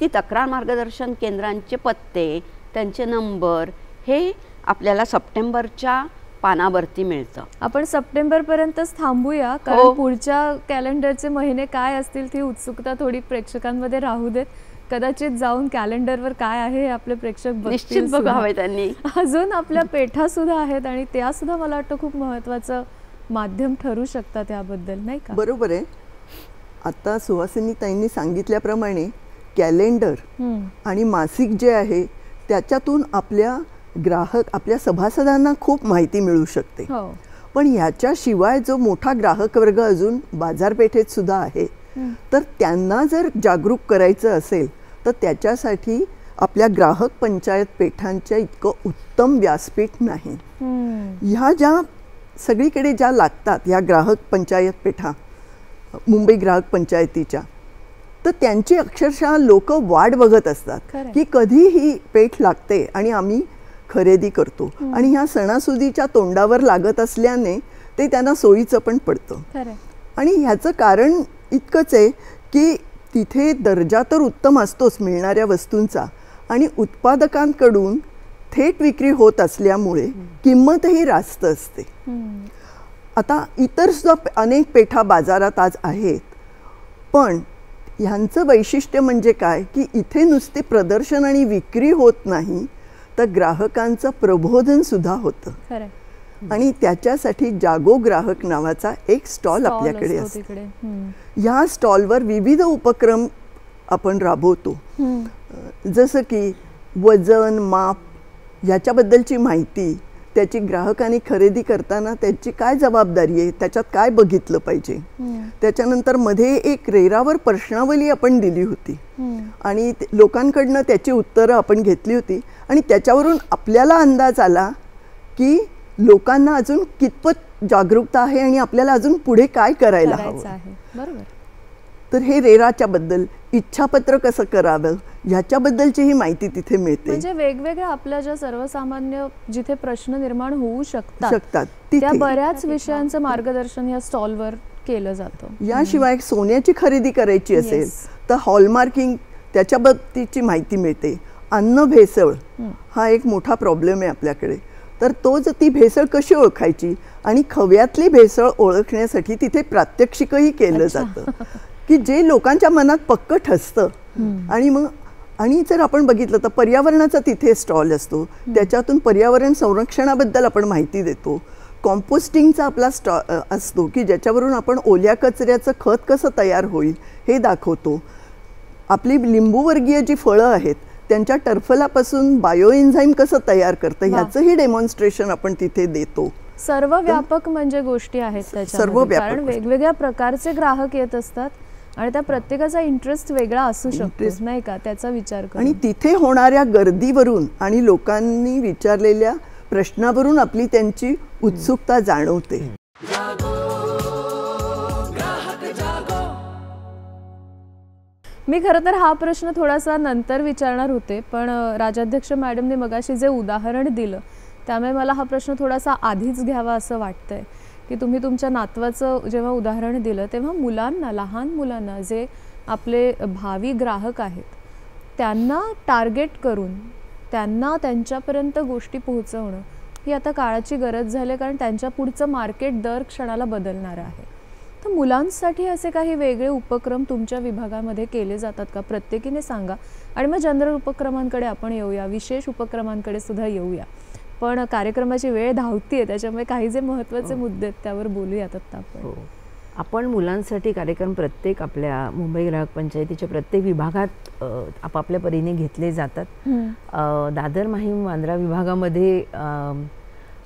ती तक्रार मार्गदर्शन केंद्रांचे पत्ते, त्यांचे नंबर हे आपल्याला सप्टेंबरच्या पानावरती मिळतं. आपण सप्टेंबरपर्यंतच थांबूया, कारण पुढच्या कॅलेंडरचे महिने काय असतील ती उत्सुकता थोडी प्रेक्षकांमध्ये राहू देत. कदाचित जाऊन कॅलेंडरवर काय आहे हे आपले प्रेक्षक निश्चित बघावे त्यांनी. अजून आपल्या पेठा सुद्धा आहेत आणि त्या सुद्धा मला वाटतं खूप महत्त्वाचं माध्यम ठरू शकतात याबद्दल, नाही का? बरोबर आहे. आता सुहासिनी ताईंनी सांगितल्याप्रमाणे कॅलेंडर आणि मासिक जे आहे त्याच्यातून आपल्या आपल्या सभासदांना खूप माहिती मिळू शकते. पण ह्याच्याशिवाय जो मोठा ग्राहक वर्ग अजून बाजारपेठेत सुद्धा आहे, तर त्यांना जर जागरूक करायचं असेल तर त्याच्यासाठी आपल्या ग्राहक पंचायत पेठांच्या इतकं उत्तम व्यासपीठ नाही. ह्या ज्या सगळीकडे ज्या लागतात ह्या ग्राहक पंचायत पेठा मुंबई ग्राहक पंचायतीच्या, तर त्यांची अक्षरशः लोक वाट बघत असतात की कधी ही पेठ लागते आणि आम्ही खरेदी करतो. आणि ह्या सणासुदीच्या तोंडावर लागत असल्याने ते त्यांना सोयीचं पण पडतं. आणि ह्याचं कारण इतकंच आहे की तिथे दर्जा तर उत्तम असतोच मिळणाऱ्या वस्तूंचा, आणि उत्पादकांकडून थेट विक्री होत असल्यामुळे किंमतही रास्त असते. आता इतर सुद्धा अनेक पेठा बाजारात आज आहेत, पण ह्यांचं वैशिष्ट्य म्हणजे काय की इथे नुसते प्रदर्शन आणि विक्री होत नाही, तर ग्राहकांचं प्रबोधन सुद्धा होतं. आणि त्याच्यासाठी जागो ग्राहक नावाचा एक स्टॉल आपल्याकडे असतो. या स्टॉलवर विविध उपक्रम आपण राबवतो, जसं की वजन माप ह्याच्याबद्दलची माहिती, त्याची ग्राहकांनी खरेदी करताना त्याची काय जबाबदारी आहे, त्याच्यात काय बघितलं पाहिजे. त्याच्यानंतर मध्ये एक रेरावर प्रश्नावली आपण दिली होती आणि लोकांकडनं त्याची उत्तरं आपण घेतली होती, आणि त्याच्यावरून आपल्याला अंदाज आला की लोकांना अजून कितपत जागरूकता आहे आणि आपल्याला अजून पुढे काय करायला हवं. बरोबर. तर हे रेराच्या बद्दल, इच्छापत्र कसं करावं ह्याच्याबद्दलची ही माहिती तिथे मिळते. म्हणजे वेगवेगळ्या आपल्या ज्या सर्वसामान्य जिथे प्रश्न निर्माण होऊ शकतात त्या बऱ्याच विषयांचं मार्गदर्शन या स्टॉलवर केलं जातं. याशिवाय सोन्याची खरेदी करायची असेल तर हॉलमार्किंग त्याच्या बाबतीची माहिती मिळते. अन्न भेसळ हा एक मोठा प्रॉब्लेम आहे आपल्याकडे, तर ती भेसळ कशी ओळखायची आणि खव्यातली भेसळ ओळखण्यासाठी तिथे प्रात्यक्षिकही केलं जातं की जे लोकांच्या मनात पक्क ठसतं. आणि जर आपण बघितलं तर पर्यावरणाचा तिथे स्टॉल असतो, त्याच्यातून पर्यावरण संरक्षणाबद्दल आपण माहिती देतो. कॉम्पोस्टिंगचा आपला असतो की ज्याच्यावरून आपण ओल्या कचऱ्याचं खत कसं तयार होईल हे दाखवतो. आपली लिंबूवर्गीय जी फळं आहेत त्यांच्या टरफलापासून बायो एन्झाईम कसं तयार करतं ह्याचंही डेमॉन्स्ट्रेशन आपण तिथे देतो. सर्व व्यापक म्हणजे गोष्टी आहेत त्याच्यामध्ये, कारण वेगवेगळ्या प्रकारचे ग्राहक येत असतात आणि त्या प्रत्येकाचा इंटरेस्ट वेगळा असू शकतो, नाही का, त्याचा विचार करून. आणि तिथे होणाऱ्या गर्दीवरून आणि लोकांनी विचारलेल्या प्रश्नावरून आपली त्यांची उत्सुकता जाणवते. मी खरं तर हा प्रश्न थोडासा नंतर विचारणार होते, पण राजाध्यक्ष मॅडमने मगाशी जे उदाहरण दिलं त्यामुळे मला हा प्रश्न थोडासा आधीच घ्यावा असं वाटतंय की तुम्ही तुमच्या नातवाचं जेव्हा उदाहरण दिलं तेव्हा मुलांना, लहान मुलांना जे आपले भावी ग्राहक आहेत त्यांना टार्गेट करून त्यांना त्यांच्यापर्यंत गोष्टी पोहोचवणं ही आता काळाची गरज झाली, कारण त्यांच्या पुढचं मार्केट दर क्षणाला बदलणार आहे. तर मुलांसाठी असे काही वेगळे उपक्रम तुमच्या विभागामध्ये केले जातात का? प्रत्येकीने सांगा आणि मग जनरल उपक्रमांकडे आपण येऊया, विशेष उपक्रमांकडे सुद्धा येऊया. पण कार्यक्रमाची वेळ धावतीये, त्याच्यामुळे काही जे महत्त्वाचे मुद्दे आहेत त्यावर बोलूयात आता आपण. आपण मुलांसाठी कार्यक्रम प्रत्येक आपल्या मुंबई ग्राहक पंचायतीच्या प्रत्येक विभागात आपापल्या परीने घेतले जातात. दादर माहीम वांद्रा विभागामध्ये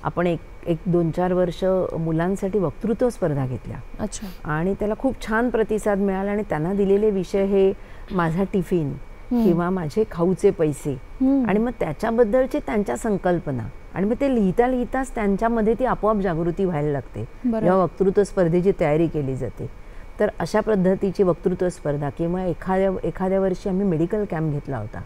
आपण एक 2-4 वर्ष मुलांसाठी वक्तृत्व स्पर्धा घेतल्या. अच्छा. आणि त्याला खूप छान प्रतिसाद मिळाला आणि त्यांना दिलेले विषय हे माझा टिफिन किंवा माझे खाऊचे पैसे आणि मग त्याच्याबद्दलची त्यांच्या संकल्पना आणि मग ते लिहिता लिहिताच त्यांच्यामध्ये ती आपोआप जागृती व्हायला लागते जेव्हा वक्तृत्व स्पर्धेची तयारी केली जाते. तर अशा पद्धतीची वक्तृत्व स्पर्धा किंवा एखाद्या वर्षी आम्ही मेडिकल कॅम्प घेतला होता.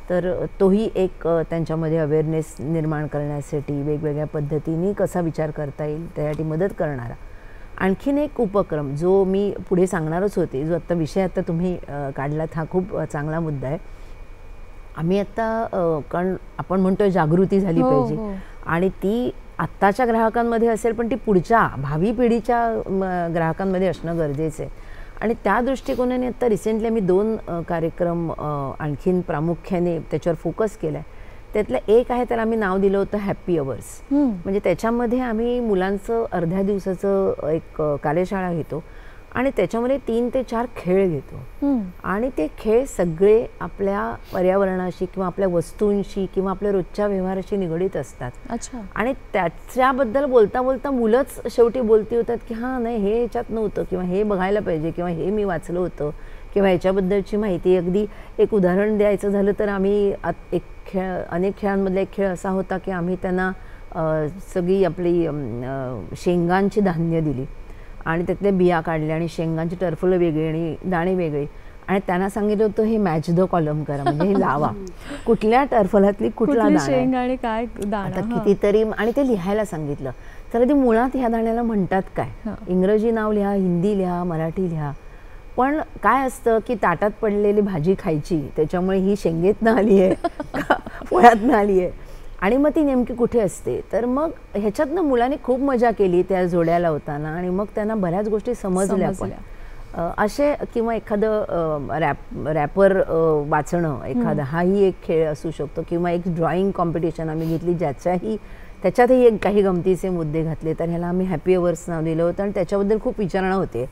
तर तोही एक त्यांच्यामध्ये अवेअरनेस निर्माण करण्यासाठी वेगवेगळ्या पद्धतीने कसा विचार करता येईल त्यासाठी मदत करणारा आणखीन एक उपक्रम जो मी पुढे सांगणारच होते, जो आत्ता विषय आता तुम्ही काढलात हा खूप चांगला मुद्दा आहे. आम्ही आत्ता कारण आपण म्हणतोय जागृती झाली पाहिजे आणि ती आत्ताच्या ग्राहकांमध्ये असेल पण ती पुढच्या भावी पिढीच्या ग्राहकांमध्ये असणं गरजेचं आहे. आणि त्या दृष्टिकोनाने आत्ता रिसेंटली आम्ही 2 कार्यक्रम आणखीन प्रामुख्याने त्याच्यावर फोकस केला आहे. त्यातलं एक आहे त्याला आम्ही नाव दिलं होतं हॅपी अवर्स. म्हणजे त्याच्यामध्ये आम्ही मुलांचं अर्ध्या दिवसाचं एक कार्यशाळा घेतो आणि त्याच्यामध्ये 3 ते 4 खेळ घेतो आणि ते खेळ सगळे आपल्या पर्यावरणाशी किंवा आपल्या वस्तूंशी किंवा आपल्या रोजच्या व्यवहाराशी निगडीत असतात. अच्छा. आणि त्याच्याबद्दल बोलता बोलता मुलंच शेवटी बोलती होतात की हां नाही हे ह्याच्यात नव्हतं किंवा हे बघायला पाहिजे किंवा हे मी वाचलं होतं किंवा ह्याच्याबद्दलची माहिती. अगदी एक उदाहरण द्यायचं झालं तर आम्ही अनेक खेळांमधला एक खेळ असा होता की आम्ही त्यांना सगळी आपली शेंगांची धान्य दिली आणि त्यातल्या बिया काढल्या आणि शेंगांची टरफलं वेगळी आणि दाणे वेगळे आणि त्यांना सांगितलं होतं हे मॅच द कॉलम करा, म्हणजे हे लावा कुठल्या टरफलातली कुठला दाणा आणि काय दाणा कितीतरी आणि ते लिहायला सांगितलं. तर ती मुळात ह्या दाण्याला म्हणतात काय, इंग्रजी नाव लिहा, हिंदी लिहा, मराठी लिहा. पण काय असतं की ताटात पडलेली भाजी खायची त्याच्यामुळे ही शेंगेतनं आली आहे फळातनं आली आहे आणि मग ती नेमकी कुठे असते. तर मग ह्याच्यातनं मुलांनी खूप मजा केली त्या जोड्या लावताना आणि मग त्यांना बऱ्याच गोष्टी समजल्या पण असे. किंवा एखादं रॅपर वाचणं एखादा हाही एक खेळ असू शकतो किंवा एक ड्रॉइंग कॉम्पिटिशन आम्ही घेतली त्याच्यातही एक काही गमतीचे मुद्दे घातले. तर ह्याला आम्ही हॅपी अवर्स नाव दिलं होतं आणि त्याच्याबद्दल खूप विचारणा होते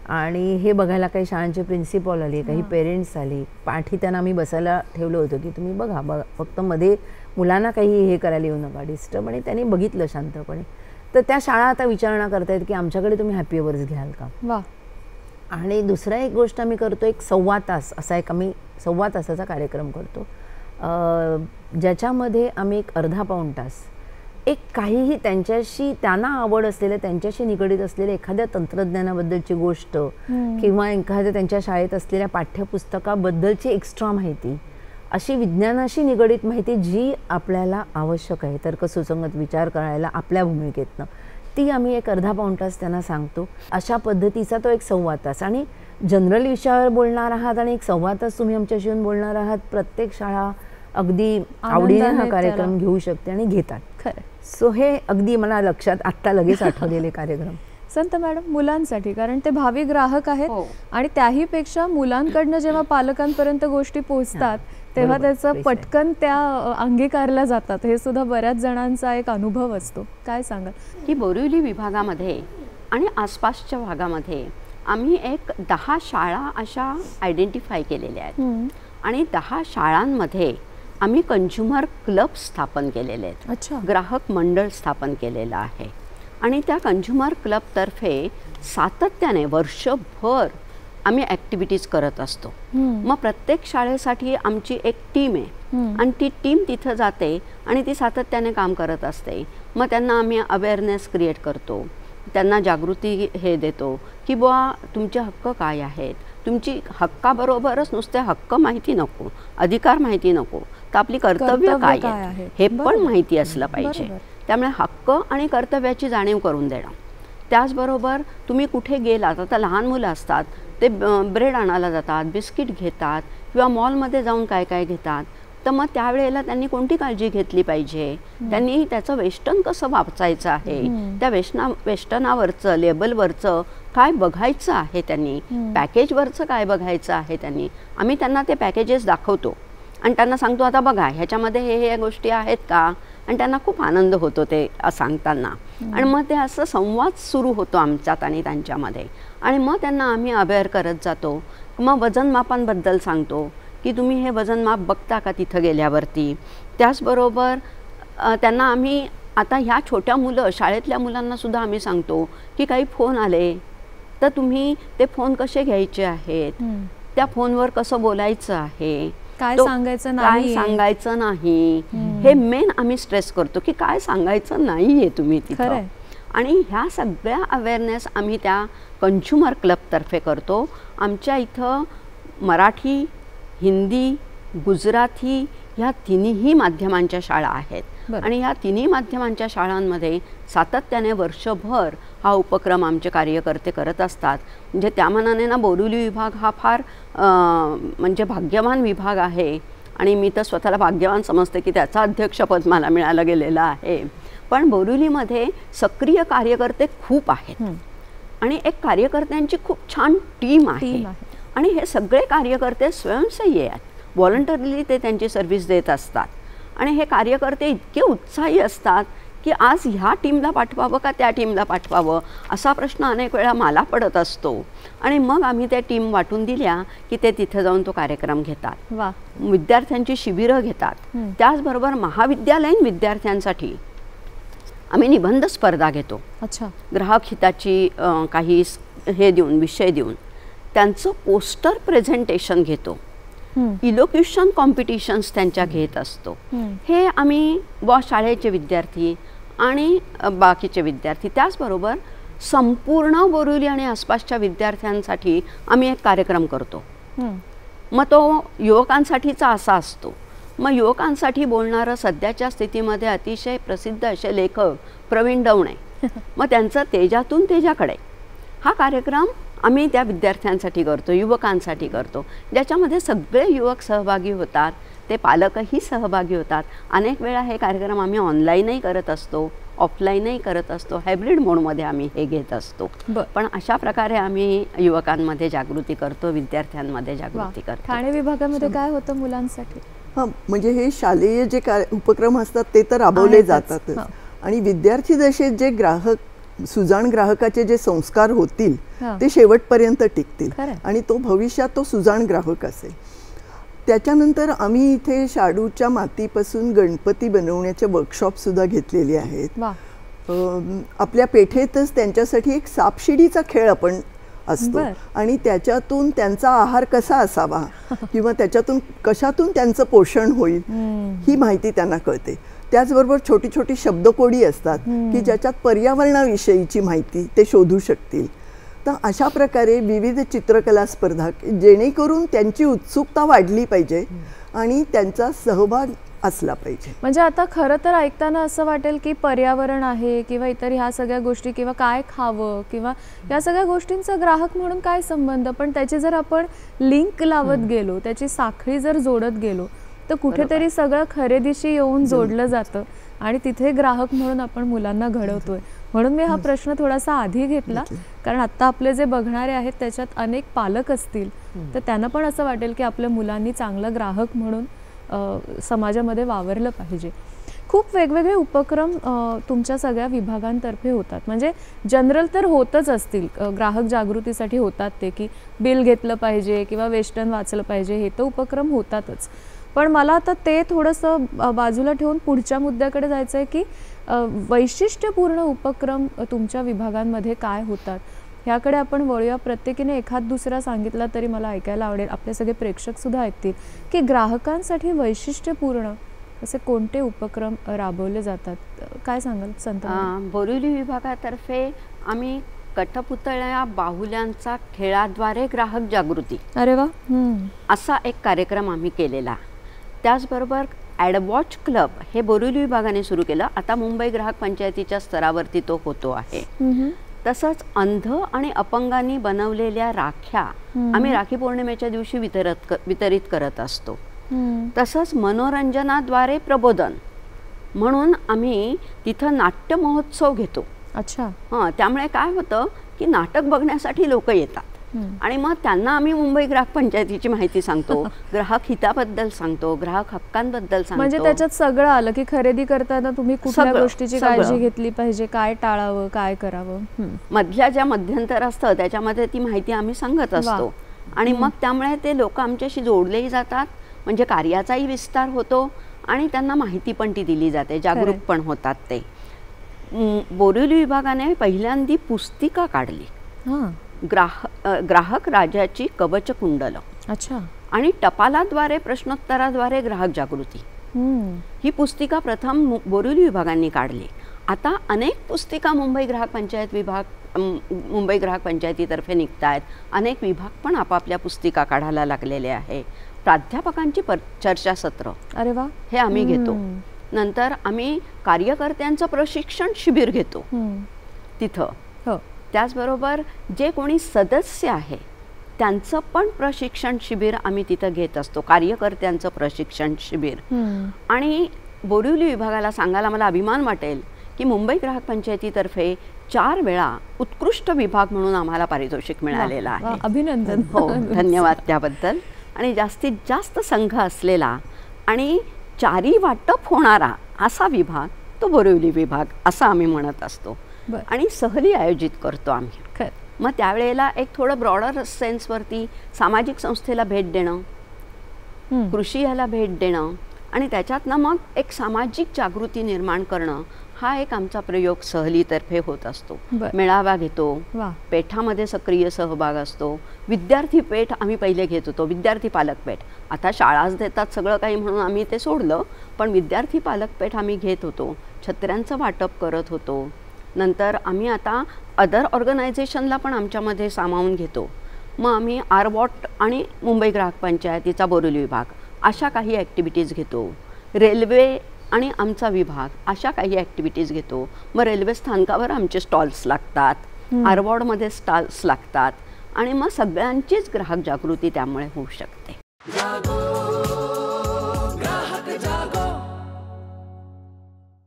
आणि हे बघायला काही शाळांचे प्रिन्सिपल आले, काही पेरेंट्स आले, पाठी त्यांना आम्ही बसायला ठेवलं होतं की तुम्ही बघा फक्त मध्ये मुलांना काही हे करायला येऊ नका डिस्टर्ब. आणि त्यांनी बघितलं शांतपणे. तर त्या शाळा आता विचारणा करतायत की आमच्याकडे तुम्ही हॅपी अवर्स घ्याल का. वा. आणि दुसरा एक गोष्ट आम्ही करतो, एक 1.25 तास असा एक आम्ही 1.25 तासाचा कार्यक्रम करतो ज्याच्यामध्ये आम्ही एक अर्धा पाऊण तास एक काहीही त्यांना आवड असलेलं त्यांच्याशी निगडीत असलेल्या एखाद्या तंत्रज्ञानाबद्दलची गोष्ट किंवा एखाद्या त्यांच्या शाळेत असलेल्या पाठ्यपुस्तकाबद्दलची एक्स्ट्रा माहिती, अशी विज्ञानाशी निगडीत माहिती जी आपल्याला आवश्यक आहे तर्कसुसंगत विचार करायला आपल्या भूमिकेतनं, ती आम्ही एक अर्धा पाऊण तास त्यांना सांगतो. अशा पद्धतीचा तो एक 1.25 तास. आणि जनरल विषयावर बोलणार आहात आणि एक 1.25 तास तुम्ही आमच्याशी येऊन बोलणार आहात. प्रत्येक शाळा अगदी आवडीने हा कार्यक्रम घेऊ शकते आणि घेतात. खरं. सो हे अगदी मला लक्षात आत्ता लगेच आठवलेले कार्यक्रम. संत मॅडम, मुलांसाठी, कारण ते भावी ग्राहक आहेत आणि त्याही पेक्षा मुलांकडनं जेव्हा पालकांपर्यंत गोष्टी पोहोचतात तेव्हा त्याचं पटकन त्या अंगीकारल्या जातात. हे सुद्धा बऱ्याच जणांचा एक अनुभव असतो. काय सांगाल की बोरिवली विभागामध्ये आणि आसपासच्या भागामध्ये आम्ही एक 10 शाळा अशा आयडेंटिफाय केलेल्या आहेत आणि 10 शाळांमध्ये आम्ही कंझ्युमर क्लब स्थापन केलेले आहेत. अच्छा. ग्राहक मंडळ स्थापन केलेलं आहे आणि त्या कंझ्युमर क्लबतर्फे सातत्याने वर्षभर आम्ही ॲक्टिव्हिटीज करत असतो. मग प्रत्येक शाळेसाठी आमची एक टीम आहे आणि ती टीम तिथं जाते आणि ती सातत्याने काम करत असते. मग त्यांना आम्ही अवेअरनेस क्रिएट करतो, त्यांना जागृती हे देतो की बुवा तुमचे हक्क काय आहेत. तुमची हक्काबरोबरच नुसते हक्क माहिती नको, अधिकार माहिती नको, तर आपली कर्तव्य काय आहे हे पण माहिती असलं पाहिजे. त्यामुळे हक्क आणि कर्तव्याची जाणीव करून देणं. त्याचबरोबर तुम्ही कुठे गेलात, आता लहान मुलं असतात ते ब्रेड आणायला जातात, बिस्किट घेतात किंवा मॉलमध्ये जाऊन काय काय घेतात. तर मग त्यावेळेला त्यांनी कोणती काळजी घेतली पाहिजे, त्यांनी त्याचं वेस्टर्न कसं वाचायचं आहे, त्या वेस्टर्नावरचं लेबलवरचं काय बघायचं आहे, त्यांनी पॅकेजवरचं काय बघायचं आहे, आम्ही त्यांना ते पॅकेजेस दाखवतो आणि त्यांना सांगतो आता बघा ह्याच्यामध्ये हे गोष्टी आहेत का, आणि त्यांना खूप आनंद होतो ते सांगताना. आणि मग ते असं संवाद सुरू होतो आमच्यात आणि त्यांच्यामध्ये. आणि मग त्यांना आम्ही अवेअर करत जातो. मग वजनमापांबद्दल सांगतो की तुम्ही हे वजनमाप बघता का तिथं गेल्यावरती. त्याचबरोबर त्यांना आम्ही आता ह्या छोट्या मुलं शाळेतल्या मुलांनासुद्धा आम्ही सांगतो की काही फोन आले तर तुम्ही ते फोन कसे घ्यायचे आहेत, त्या फोनवर कसं बोलायचं आहे, काय सांगायचं नाही, हे मेन आम्ही स्ट्रेस करतो की काय सांगायचं नाहीये तुम्ही तिथं. आणि ह्या सगळ्या अवेअरनेस आम्ही त्या कंझ्युमर क्लबतर्फे करतो. आमच्या इथं मराठी, हिंदी, गुजराती ह्या तिन्ही माध्यमांच्या शाळा आहेत आणि ह्या तिन्ही माध्यमांच्या शाळांमध्ये सातत्याने वर्षभर हा उपक्रम आमचे कार्यकर्ते करत असतात. म्हणजे त्या मानाने ना बोरिवली विभाग हा फार म्हणजे भाग्यवान विभाग आहे आणि मी तर स्वतःला भाग्यवान समजते की त्याचं अध्यक्षपद मला मिळालं गेलेलं आहे. पण बोरिवलीमध्ये सक्रिय कार्यकर्ते खूप आहेत आणि एक कार्यकर्त्यांची खूप छान टीम आहे आणि हे सगळे कार्यकर्ते स्वयंसेवी आहेत, व्हॉलंटरीली ते त्यांची सर्व्हिस देत असतात. आणि हे कार्यकर्ते इतके उत्साही असतात की आज ह्या टीमला पाठवावं का त्या टीमला पाठवावं असा प्रश्न अनेक वेळा मला पडत असतो. आणि मग आम्ही त्या टीम वाटून दिल्या की ते तिथं जाऊन तो कार्यक्रम घेतात, विद्यार्थ्यांची शिबिरं घेतात. त्याचबरोबर महाविद्यालयीन विद्यार्थ्यांसाठी आम्ही निबंध स्पर्धा घेतो. ग्राहक हिताची काही हे देऊन विषय देऊन त्यांचं पोस्टर प्रेझेंटेशन घेतो. इलोक्युशन कॉम्पिटिशन्स त्यांच्या घेत असतो. हे आम्ही शाळेचे विद्यार्थी आणि बाकीचे विद्यार्थी त्याचबरोबर संपूर्ण बोरिवली आणि आसपासच्या विद्यार्थ्यांसाठी आम्ही एक कार्यक्रम करतो. मग तो युवकांसाठीचा असा असतो. मग युवकांसाठी बोलणारं सध्याच्या स्थितीमध्ये अतिशय प्रसिद्ध असे लेखक प्रवीण दवणे, मग त्यांचं तेजातून तेजाकडे हा कार्यक्रम आम्ही त्या विद्यार्थ्यांसाठी करतो, युवकांसाठी करतो, ज्याच्यामध्ये सगळे युवक सहभागी होतात, ते पालकही सहभागी होतात. अनेक वेळा हे कार्यक्रम आम्ही ऑनलाईनही करत असतो, ऑफलाईनही करत असतो, हायब्रिड मोडमध्ये आम्ही हे घेत असतो. पण अशा प्रकारे आम्ही युवकांमध्ये जागृती करतो, विद्यार्थ्यांमध्ये जागृती करतो. ठाणे विभागामध्ये काय होतं मुलांसाठी? हां, म्हणजे हे शालेय जे उपक्रम असतात ते तर राबवले जातातच आणि विद्यार्थी दशेत जे सुजाण ग्राहकाचे जे संस्कार होतील ते शेवटपर्यंत टिकतील आणि तो भविष्यात तो सुजाण ग्राहक असेल. त्याच्यानंतर आम्ही इथे शाडूच्या मातीपासून गणपती बनवण्याचे वर्कशॉपसुद्धा घेतलेले आहेत. आपल्या पेठेतच त्यांच्यासाठी एक सापशिडीचा खेळ आपण असतो आणि त्याच्यातून त्यांचा आहार कसा असावा किंवा त्याच्यातून कशातून त्यांचं पोषण होईल ही माहिती त्यांना कळते. त्याचबरोबर छोटी छोटी शब्दकोडी असतात की ज्याच्यात पर्यावरणाविषयीची माहिती ते शोधू शकतील. तर अशा प्रकारे विविध चित्रकला स्पर्धा जेणेकरून त्यांची उत्सुकता वाढली पाहिजे आणि त्यांचा सहभाग असला पाहिजे. म्हणजे आता खरं तर ऐकताना असं वाटेल की पर्यावरण आहे किंवा इतर ह्या सगळ्या गोष्टी किंवा काय खावं किंवा या सगळ्या गोष्टींचा ग्राहक म्हणून काय संबंध, पण त्याची जर आपण लिंक लावत गेलो, त्याची साखळी जर जोडत गेलो तर कुठेतरी सगळं खरेदीशी येऊन जोडलं जातं आणि तिथे ग्राहक म्हणून आपण मुलांना घडवतोय. म्हणून मी हा प्रश्न थोडासा आधी घेतला, कारण आता आपले जे बघणारे आहेत त्याच्यात अनेक पालक असतील तर त्यांना पण असं वाटेल की आपल्या मुलांनी चांगलं ग्राहक म्हणून समाजामध्ये वावरलं पाहिजे. खूप वेगवेगळे उपक्रम तुमच्या सगळ्या विभागांतर्फे होतात. म्हणजे जनरल तर होतच असतील, ग्राहक जागृतीसाठी होतात ते की बिल घेतलं पाहिजे किंवा वेस्टर्न वाचलं पाहिजे, हे तर उपक्रम होतातच. पण मला आता ते थोडंसं बाजूला ठेवून पुढच्या मुद्द्याकडे जायचं आहे की वैशिष्ट्यपूर्ण उपक्रम तुमच्या विभागांमध्ये काय होतात ह्याकडे आपण वळूया. प्रत्येकीने एखाद दुसरा सांगितला तरी मला ऐकायला आवडेल, आपले सगळे प्रेक्षकसुद्धा ऐकतील की ग्राहकांसाठी वैशिष्ट्यपूर्ण असे कोणते उपक्रम राबवले जातात. काय सांगाल संत? बोरिवली विभागातर्फे आम्ही कठपुतळ्या बाहुल्यांचा खेळाद्वारे ग्राहक जागृती, अरे वा, असा एक कार्यक्रम आम्ही केलेला. त्याचबरोबर ॲडवॉच क्लब हे बोरिवली विभागाने सुरू केलं. आता मुंबई ग्राहक पंचायतीच्या स्तरावरती तो होतो आहे. तसंच अंध आणि अपंगांनी बनवलेल्या राख्या आम्ही राखी पौर्णिमेच्या दिवशी वितरित करत असतो. तसंच मनोरंजनाद्वारे प्रबोधन म्हणून आम्ही तिथं नाट्य महोत्सव घेतो. अच्छा. हां, त्यामुळे काय होतं की नाटक बघण्यासाठी लोक येतात आणि मग त्यांना आम्ही मुंबई ग्राहक पंचायतीची माहिती सांगतो, ग्राहक हिताबद्दल सांगतो, ग्राहक हक्कांबद्दल सांगतो. म्हणजे त्याच्यात सगळं आलं की खरेदी करताना तुम्ही कुठल्या गोष्टीची काळजी घेतली पाहिजे, काय टाळावं, काय करावं. मधल्या ज्या मध्यंतर असतं त्याच्यामध्ये ती माहिती आम्ही सांगत असतो आणि मग त्यामुळे ते लोक आमच्याशी जोडलेही जातात, म्हणजे कार्याचाही विस्तार होतो आणि त्यांना माहिती पण ती दिली जाते, जागरूक पण होतात ते. बोरिवली विभागाने पहिल्यांदी पुस्तिका काढली, ग्राहक राजाची कवच कुंडल. अच्छा. आणि टपालाद्वारे प्रश्नोत्तराद्वारे ग्राहक जागृती ही पुस्तिका प्रथम बोरिवली विभागाने काढली. आता अनेक पुस्तिका मुंबई ग्राहक पंचायतीतर्फे निघत आहेत. अनेक विभाग पण आपापल्या पुस्तिका काढायला लागलेले आहे. प्राध्यापकांची चर्चासत्र, अरे वा, हे आम्ही घेतो. नंतर आम्ही कार्यकर्त्यांचं प्रशिक्षण शिबिर घेतो तिथं. त्याचबरोबर जे कोणी सदस्य आहे त्यांचं पण प्रशिक्षण शिबिर आम्ही तिथं घेत असतो, कार्यकर्त्यांचं प्रशिक्षण शिबिर. आणि बोरिवली विभागाला सांगायला मला अभिमान वाटेल की मुंबई ग्राहक पंचायतीतर्फे 4 वेळा उत्कृष्ट विभाग म्हणून आम्हाला पारितोषिक मिळालेलं आहे. अभिनंदन. हो, धन्यवाद त्याबद्दल. आणि जास्तीत जास्त संघ असलेला आणि 4ही वाटप होणारा असा विभाग तो बोरिवली विभाग असं आम्ही म्हणत असतो. आणि सहली आयोजित करतो आम्ही. मग त्यावेळेला एक थोडं ब्रॉडर सेन्सवरती सामाजिक संस्थेला भेट देणं, कृषी याला भेट देणं आणि त्याच्यातनं मग एक सामाजिक जागृती निर्माण करणं हा एक आमचा प्रयोग सहलीतर्फे होत असतो. मेळावा घेतो, पेठामध्ये सक्रिय सहभाग असतो. विद्यार्थी पेठ आम्ही पहिले घेत होतो, विद्यार्थी पालक पेठ. आता शाळाच देतात सगळं काही म्हणून आम्ही ते सोडलं, पण विद्यार्थी पालक पेठ आम्ही घेत होतो, छत्र्यांचं वाटप करत होतो. नंतर आम्ही आता अदर ऑर्गनायझेशनला पण आमच्यामध्ये सामावून घेतो. मग आम्ही आरवॉट आणि मुंबई ग्राहक पंचायतीचा बोरिवली विभाग अशा काही ॲक्टिव्हिटीज घेतो. रेल्वे आणि आमचा विभाग अशा काही ॲक्टिव्हिटीज घेतो. मग रेल्वे स्थानकावर आमचे स्टॉल्स लागतात, आरवॉडमध्ये स्टॉल्स लागतात आणि मग सगळ्यांचीच ग्राहक जागृती त्यामुळे होऊ शकते.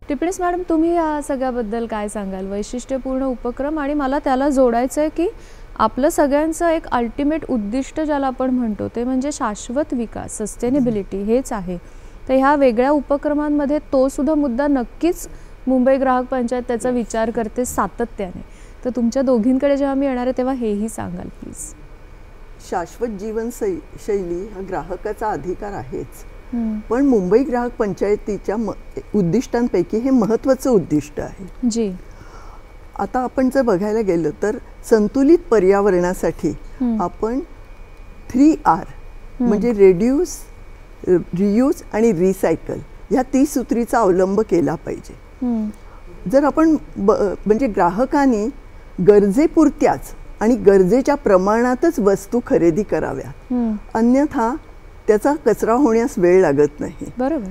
टिपणीस मॅडम, तुम्ही या सगळ्याबद्दल काय सांगाल? वैशिष्ट्यपूर्ण उपक्रम आणि मला त्याला जोडायचं आहे की आपलं सगळ्यांचं एक अल्टिमेट उद्दिष्ट ज्याला आपण म्हणतो ते म्हणजे शाश्वत विकास, सस्टेनेबिलिटी हेच आहे. तर ह्या वेगळ्या उपक्रमांमध्ये तो सुद्धा मुद्दा नक्कीच मुंबई ग्राहक पंचायत त्याचा विचार करते सातत्याने. तर तुमच्या दोघींकडे जेव्हा मी येणार आहे तेव्हा हेही सांगाल प्लीज. शाश्वत जीवनशैली हा ग्राहकाचा अधिकार आहेच, पण मुंबई ग्राहक पंचायतीच्या उद्दिष्टांपैकी हे महत्त्वाचं उद्दिष्ट आहे. जी. आता आपण जर बघायला गेलं तर संतुलित पर्यावरणासाठी आपण 3R म्हणजे रेड्यूस, रियूज आणि रिसायकल ह्या 30 सूत्रीचा अवलंब केला पाहिजे. जर आपण म्हणजे ग्राहकांनी गरजेपुरत्याच आणि गरजेच्या प्रमाणातच वस्तू खरेदी कराव्या, अन्यथा त्याचा कचरा होण्यास वेळ लागत नाही. बरोबर.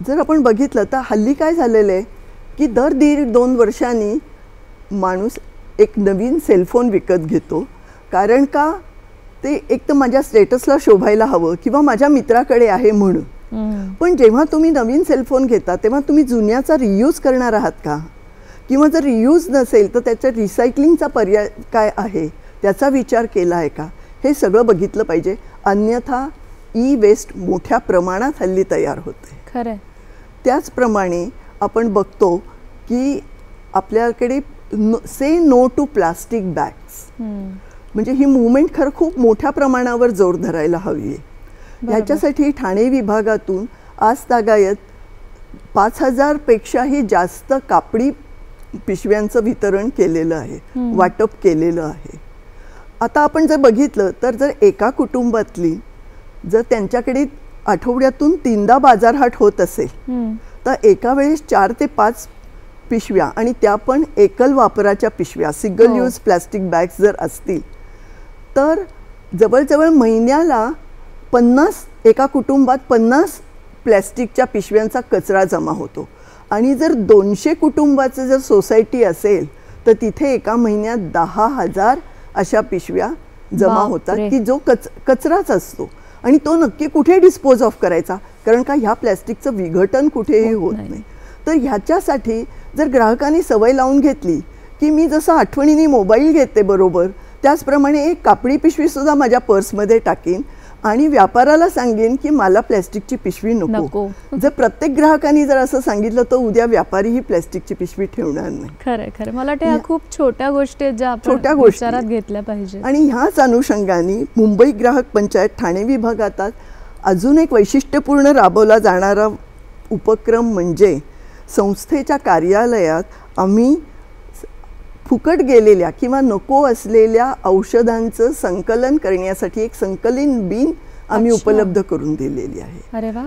जर आपण बघितलं तर हल्ली काय झालेलं आहे की दर 1.5-2 वर्षांनी माणूस एक नवीन सेलफोन विकत घेतो. कारण का? ते एक तर माझ्या स्टेटसला शोभायला हवं किंवा माझ्या मित्राकडे आहे म्हणून. पण जेव्हा तुम्ही नवीन सेलफोन घेता तेव्हा तुम्ही जुन्याचा रियूज करणार आहात का? किंवा जर रियूज नसेल तर त्याच्या रिसायकलिंगचा पर्याय काय आहे त्याचा विचार केला आहे का? हे सगळं बघितलं पाहिजे, अन्यथा ई वेस्ट मोठ्या प्रमाणात हल्ली तयार होते. खरं. त्याचप्रमाणे आपण बघतो की आपल्याकडे से नो टू प्लास्टिक बॅग्स म्हणजे ही मूवमेंट खरं खूप मोठ्या प्रमाणावर जोर धरायला हवी आहे. ह्याच्यासाठी ठाणे विभागातून आजतागायत 5000 पेक्षाही जास्त कापडी पिशव्यांचं वितरण केलेलं आहे, वाटप केलेलं आहे. आता आपण जर बघितलं तर जर एका कुटुंबातली जर त्यांच्याकडे आठवड्यातून 3दा बाजारहाट होत असेल तर एका वेळेस 4 ते 5 पिशव्या आणि त्या पण एकल वापराच्या पिशव्या, सिंगल यूज प्लास्टिक बॅग्स जर असतील तर जवळजवळ महिन्याला 50 एका कुटुंबात 50 प्लॅस्टिकच्या पिशव्यांचा कचरा जमा होतो. आणि जर 200 कुटुंबाचं जर सोसायटी असेल तर तिथे एका महिन्यात 10,000 अशा पिशव्या जमा होतात की जो कचराच असतो. आणि तो नक्की कुठे डिस्पोज ऑफ करायचा, कारण का ह्या प्लॅस्टिकचं विघटन कुठेही होत नाही. तर ह्याच्यासाठी जर ग्राहकांनी सवय लावून घेतली की मी जसं आठवणीने मोबाईल घेते बरोबर त्याचप्रमाणे एक कापडी पिशवीसुद्धा माझ्या पर्समध्ये टाकीन आणि व्यापाराला सांगेन की मला प्लॅस्टिकची पिशवी नको. जर प्रत्येक ग्राहकांनी जर असं सांगितलं तर उद्या व्यापारीही प्लॅस्टिकची पिशवी ठेवणार नाही. खरं खरं मला वाटतं ह्या खूप छोट्या गोष्टी आहेत ज्या आपण विचारात घेतल्या पाहिजे. आणि ह्याच अनुषंगाने मुंबई ग्राहक पंचायत ठाणे विभागात अजून एक वैशिष्ट्यपूर्ण राबवला जाणारा उपक्रम म्हणजे संस्थेच्या कार्यालयात आम्ही फुकट गेलेल्या किंवा नको असलेल्या औषधांचं संकलन करण्यासाठी एक संकलन बिन आम्ही उपलब्ध करून दिलेली आहे. अरे वा.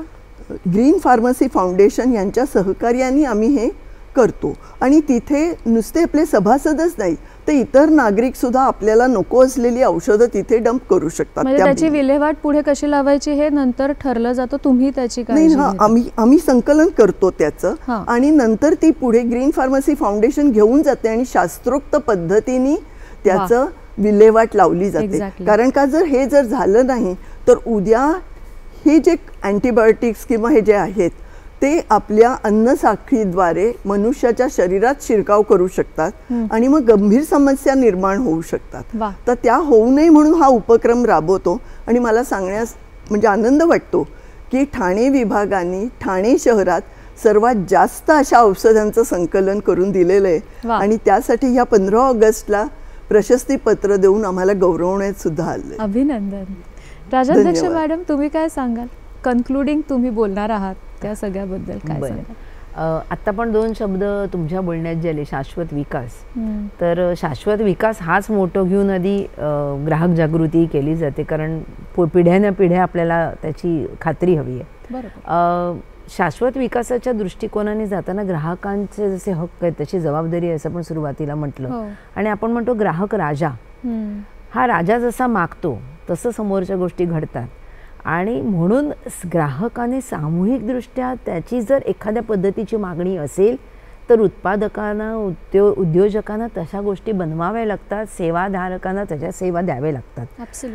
ग्रीन फार्मसी फाउंडेशन यांच्या सहकार्याने आम्ही हे करतो आणि तिथे नुसते आपले सभासदच नाही तर इतर नागरिक सुद्धा आपल्याला नको असलेली औषधं तिथे डंप करू शकतात. त्याची विल्हेवाट पुढे कशी लावायची हे नंतर ठरलं जातं, तुम्ही त्याची काळजी घेता? आम्ही संकलन करतो त्याचं आणि नंतर ती पुढे ग्रीन फार्मसी फाउंडेशन घेऊन जाते आणि शास्त्रोक्त पद्धतीने त्याचं विल्हेवाट लावली जाते. कारण का हे जर झालं नाही तर उद्या हे जे अँटीबायोटिक्स किंवा हे जे आहेत ते आपल्या अन्नसाखळीद्वारे मनुष्याच्या शरीरात शिरकाव करू शकतात आणि मग गंभीर समस्या निर्माण होऊ शकतात. तर त्या होऊ नये म्हणून हा उपक्रम राबवतो आणि मला सांगण्यास म्हणजे आनंद वाटतो की ठाणे विभागाने ठाणे शहरात सर्वात जास्त अशा औषधांचं संकलन करून दिलेलं आहे आणि त्यासाठी ह्या 15 ऑगस्टला प्रशस्तीपत्र देऊन आम्हाला गौरवण्यात सुद्धा आलं. अभिनंदन. राजाध्यक्ष मॅडम तुम्ही काय सांगाल? कन्क्लुडिंग तुम्ही बोलणार आहात त्या सगळ्याबद्दल काय सांगाल? आत्ता पण 2 शब्द तुमच्या बोलण्यात झाले, शाश्वत विकास. तर शाश्वत विकास हाच मोठं घेऊन आधी ग्राहक जागृती केली जाते, कारण पिढ्यानपिढ्या आपल्याला त्याची खात्री हवी आहे. शाश्वत विकासाच्या दृष्टिकोनाने जाताना ग्राहकांचे जसे हक्क आहेत त्याची जबाबदारी आहे असं पण सुरुवातीला म्हटलं. आणि आपण म्हणतो ग्राहक राजा. हा राजा जसा मागतो तसं समोरच्या गोष्टी घडतात आणि म्हणून ग्राहकाने सामूहिकदृष्ट्या त्याची जर एखाद्या पद्धतीची मागणी असेल तर उत्पादकांना उद्योजकांना तशा गोष्टी बनवाव्या लागतात, सेवाधारकांना त्याच्या सेवा द्याव्या लागतात.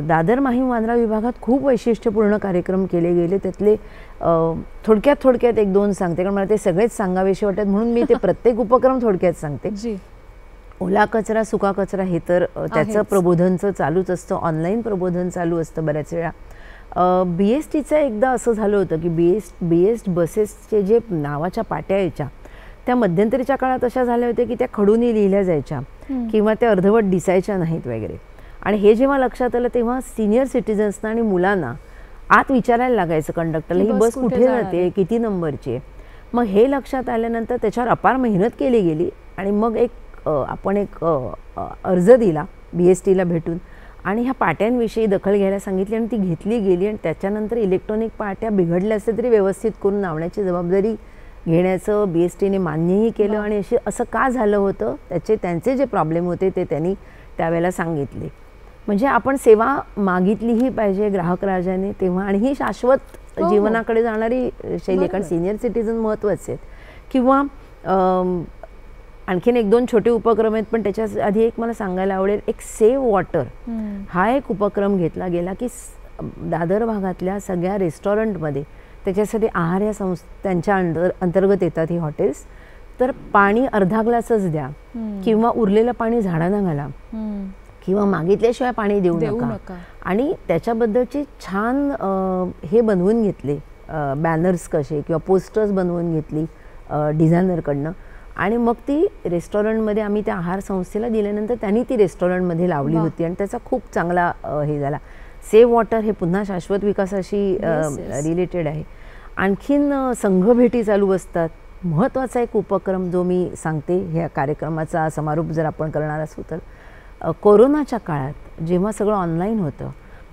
दादर माहीम वांद्रा विभागात खूप वैशिष्ट्यपूर्ण कार्यक्रम केले गेले. त्यातले थोडक्यात 1-2 सांगते, कारण मला ते सगळेच सांगावेसे वाटतात म्हणून मी ते प्रत्येक उपक्रम थोडक्यात सांगते. ओला कचरा सुका कचरा हे तर त्याचं प्रबोधनचं चालूच असतं, ऑनलाईन प्रबोधन चालू असतं बऱ्याच वेळा. BSTचं एकदा असं झालं होतं की BST बसेसचे जे नावाच्या पाट्या यायच्या त्या मध्यंतरीच्या काळात अशा झाल्या होत्या की त्या खडूनी लिहिल्या जायच्या किंवा त्या अर्धवट दिसायच्या नाहीत वगैरे. आणि हे जेव्हा लक्षात आलं तेव्हा सिनियर सिटीजन्सना आणि मुलांना आत विचारायला लागायचं कंडक्टरला ही बस कुठे जाते, किती नंबरची आहे. मग हे लक्षात आल्यानंतर त्याच्यावर अपार मेहनत केली गेली आणि मग आपण एक अर्ज दिला BSTला भेटून आणि ह्या पाट्यांविषयी दखल घ्यायला सांगितली आणि ती घेतली गेली. आणि त्याच्यानंतर इलेक्ट्रॉनिक पाट्या बिघडल्या असल्या तरी व्यवस्थित करून लावण्याची जबाबदारी घेण्याचं BSTने मान्यही केलं. आणि असं का झालं होतं त्यांचे जे प्रॉब्लेम होते ते त्यांनी त्यावेळेला सांगितले. म्हणजे आपण सेवा मागितलीही पाहिजे ग्राहक राजाने तेव्हा, आणि ही शाश्वत जीवनाकडे जाणारी शैली, कारण सिनियर सिटीजन महत्त्वाचे आहेत. किंवा आणखीन 1-2 छोटे उपक्रम आहेत पण त्याच्या आधी एक मला सांगायला आवडेल, एक सेव्ह वॉटर हा एक उपक्रम घेतला गेला की दादर भागातल्या सगळ्या रेस्टॉरंटमध्ये त्याच्यासाठी आहार या त्यांच्या अंतर्गत येतात ही हॉटेल्स. तर पाणी अर्धा ग्लासच द्या किंवा उरलेलं पाणी झाडांना घाला किंवा मागितल्याशिवाय पाणी देऊ नका. आणि त्याच्याबद्दलची छान हे बनवून घेतले बॅनर्स कसे किंवा पोस्टर्स बनवून घेतली डिझायनरकडनं. आणि मग ती रेस्टॉरंटमध्ये आम्ही त्या आहार संस्थेला दिल्यानंतर त्यांनी ती रेस्टॉरंटमध्ये लावली होती आणि त्याचा खूप चांगला हे झाला. सेव्ह वॉटर हे पुन्हा शाश्वत विकासाशी रिलेटेड आहे. आणखीन संघभेटी चालू असतात. महत्त्वाचा एक उपक्रम जो मी सांगते, ह्या कार्यक्रमाचा समारोप जर आपण करणार असू तर कोरोनाच्या काळात जेव्हा सगळं ऑनलाईन होतं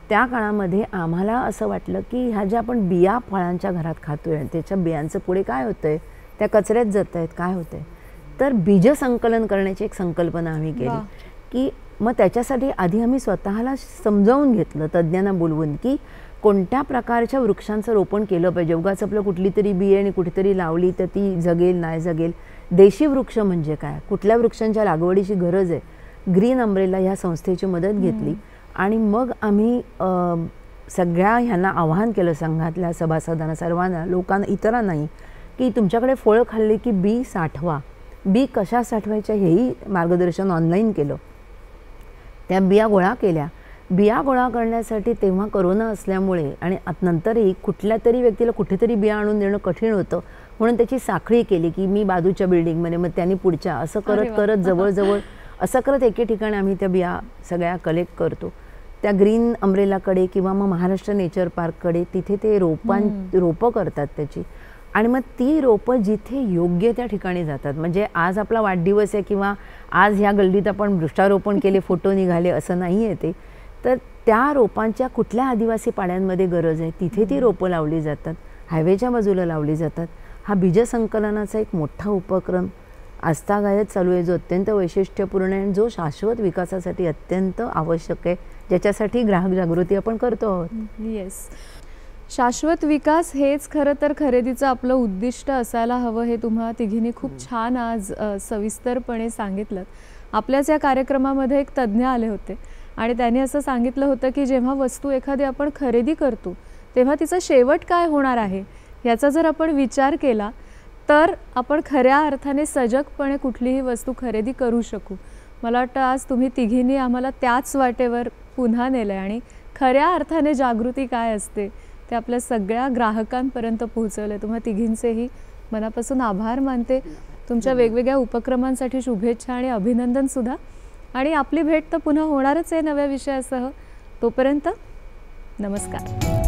त्या काळामध्ये आम्हाला असं वाटलं की ह्या ज्या आपण बिया फळांच्या घरात खातोय त्याच्या बियांचं पुढे काय होतं आहे, त्या कचऱ्यात जात आहेत, काय होतं आहे. तर बीज संकलन करण्याची एक संकल्पना आम्ही केली की मग त्याच्यासाठी आधी आम्ही स्वतःला समजावून घेतलं तज्ज्ञांना बोलवून की कोणत्या प्रकारच्या वृक्षांचं रोपण केलं पाहिजे. उगाच आपलं कुठली तरी बिये आणि कुठेतरी लावली तर ती जगेल नाही जगेल. देशी वृक्ष म्हणजे काय, कुठल्या वृक्षांच्या लागवडीची गरज आहे. ग्रीन अम्ब्रेला ह्या संस्थेची मदत घेतली आणि मग आम्ही सगळ्या ह्यांना आवाहन केलं, संघातल्या सभासदांना, सर्वांना, लोकांना, इतरांनाही, की तुमच्याकडे फळं खाल्ली की बी साठवा. बी कशा साठवायच्या हेही मार्गदर्शन ऑनलाईन केलं. त्या बिया गोळा केल्या. बिया गोळा करण्यासाठी तेव्हा कोरोना असल्यामुळे आणि नंतरही कुठल्या तरी व्यक्तीला कुठेतरी बिया आणून देणं कठीण होतं, म्हणून त्याची साखळी केली की मी बाजूच्या बिल्डिंगमध्ये, मग त्यांनी पुढच्या, असं करत करत जवळजवळ असं करत एके ठिकाणी आम्ही त्या बिया सगळ्या कलेक्ट करतो. त्या ग्रीन अम्ब्रेलाकडे किंवा मग महाराष्ट्र नेचर पार्ककडे तिथे ते रोपं करतात त्याची, आणि मग ती रोपं जिथे योग्य त्या ठिकाणी जातात. म्हणजे आज आपला वाढदिवस आहे किंवा आज ह्या गल्लीत आपण वृक्षारोपण केले, फोटो निघाले, असं नाही आहे ते. तर त्या रोपांच्या कुठल्या आदिवासी पाड्यांमध्ये गरज आहे तिथे ती रोपं लावली जातात, हायवेच्या बाजूला लावली जातात. हा बीजसंकलनाचा एक मोठा उपक्रम आजतागायत चालू आहे, जो अत्यंत वैशिष्ट्यपूर्ण आहे, जो शाश्वत विकासासाठी अत्यंत आवश्यक आहे, ज्याच्यासाठी ग्राहक जागृती आपण करतो आहोत. येस, शाश्वत विकास हेच खरं तर खरेदीचं आपलं उद्दिष्ट असायला हवं, हे तुम्हा तिघींनी खूप छान आज सविस्तरपणे सांगितलं. आपल्याच या कार्यक्रमामध्ये एक तज्ज्ञ आले होते आणि त्यांनी असं सांगितलं होतं की जेव्हा वस्तू एखादी आपण खरेदी करतो तेव्हा तिचा शेवट काय होणार आहे याचा जर आपण विचार केला तर आपण खऱ्या अर्थाने सजगपणे कुठलीही वस्तू खरेदी करू शकू. मला वाटतं आज तुम्ही तिघींनी आम्हाला त्याच वाटेवर पुन्हा नेलं आहे आणि खऱ्या अर्थाने जागृती काय असते ते आपल्या सगळ्या ग्राहकांपर्यंत पोहोचवलं. तुम्हा तिघींचेही मनापासून आभार मानते. तुमच्या वेगवेगळ्या उपक्रमांसाठी शुभेच्छा आणि अभिनंदनसुद्धा. आणि आपली भेट तर पुन्हा होणारच आहे नव्या विषयासह. तोपर्यंत नमस्कार.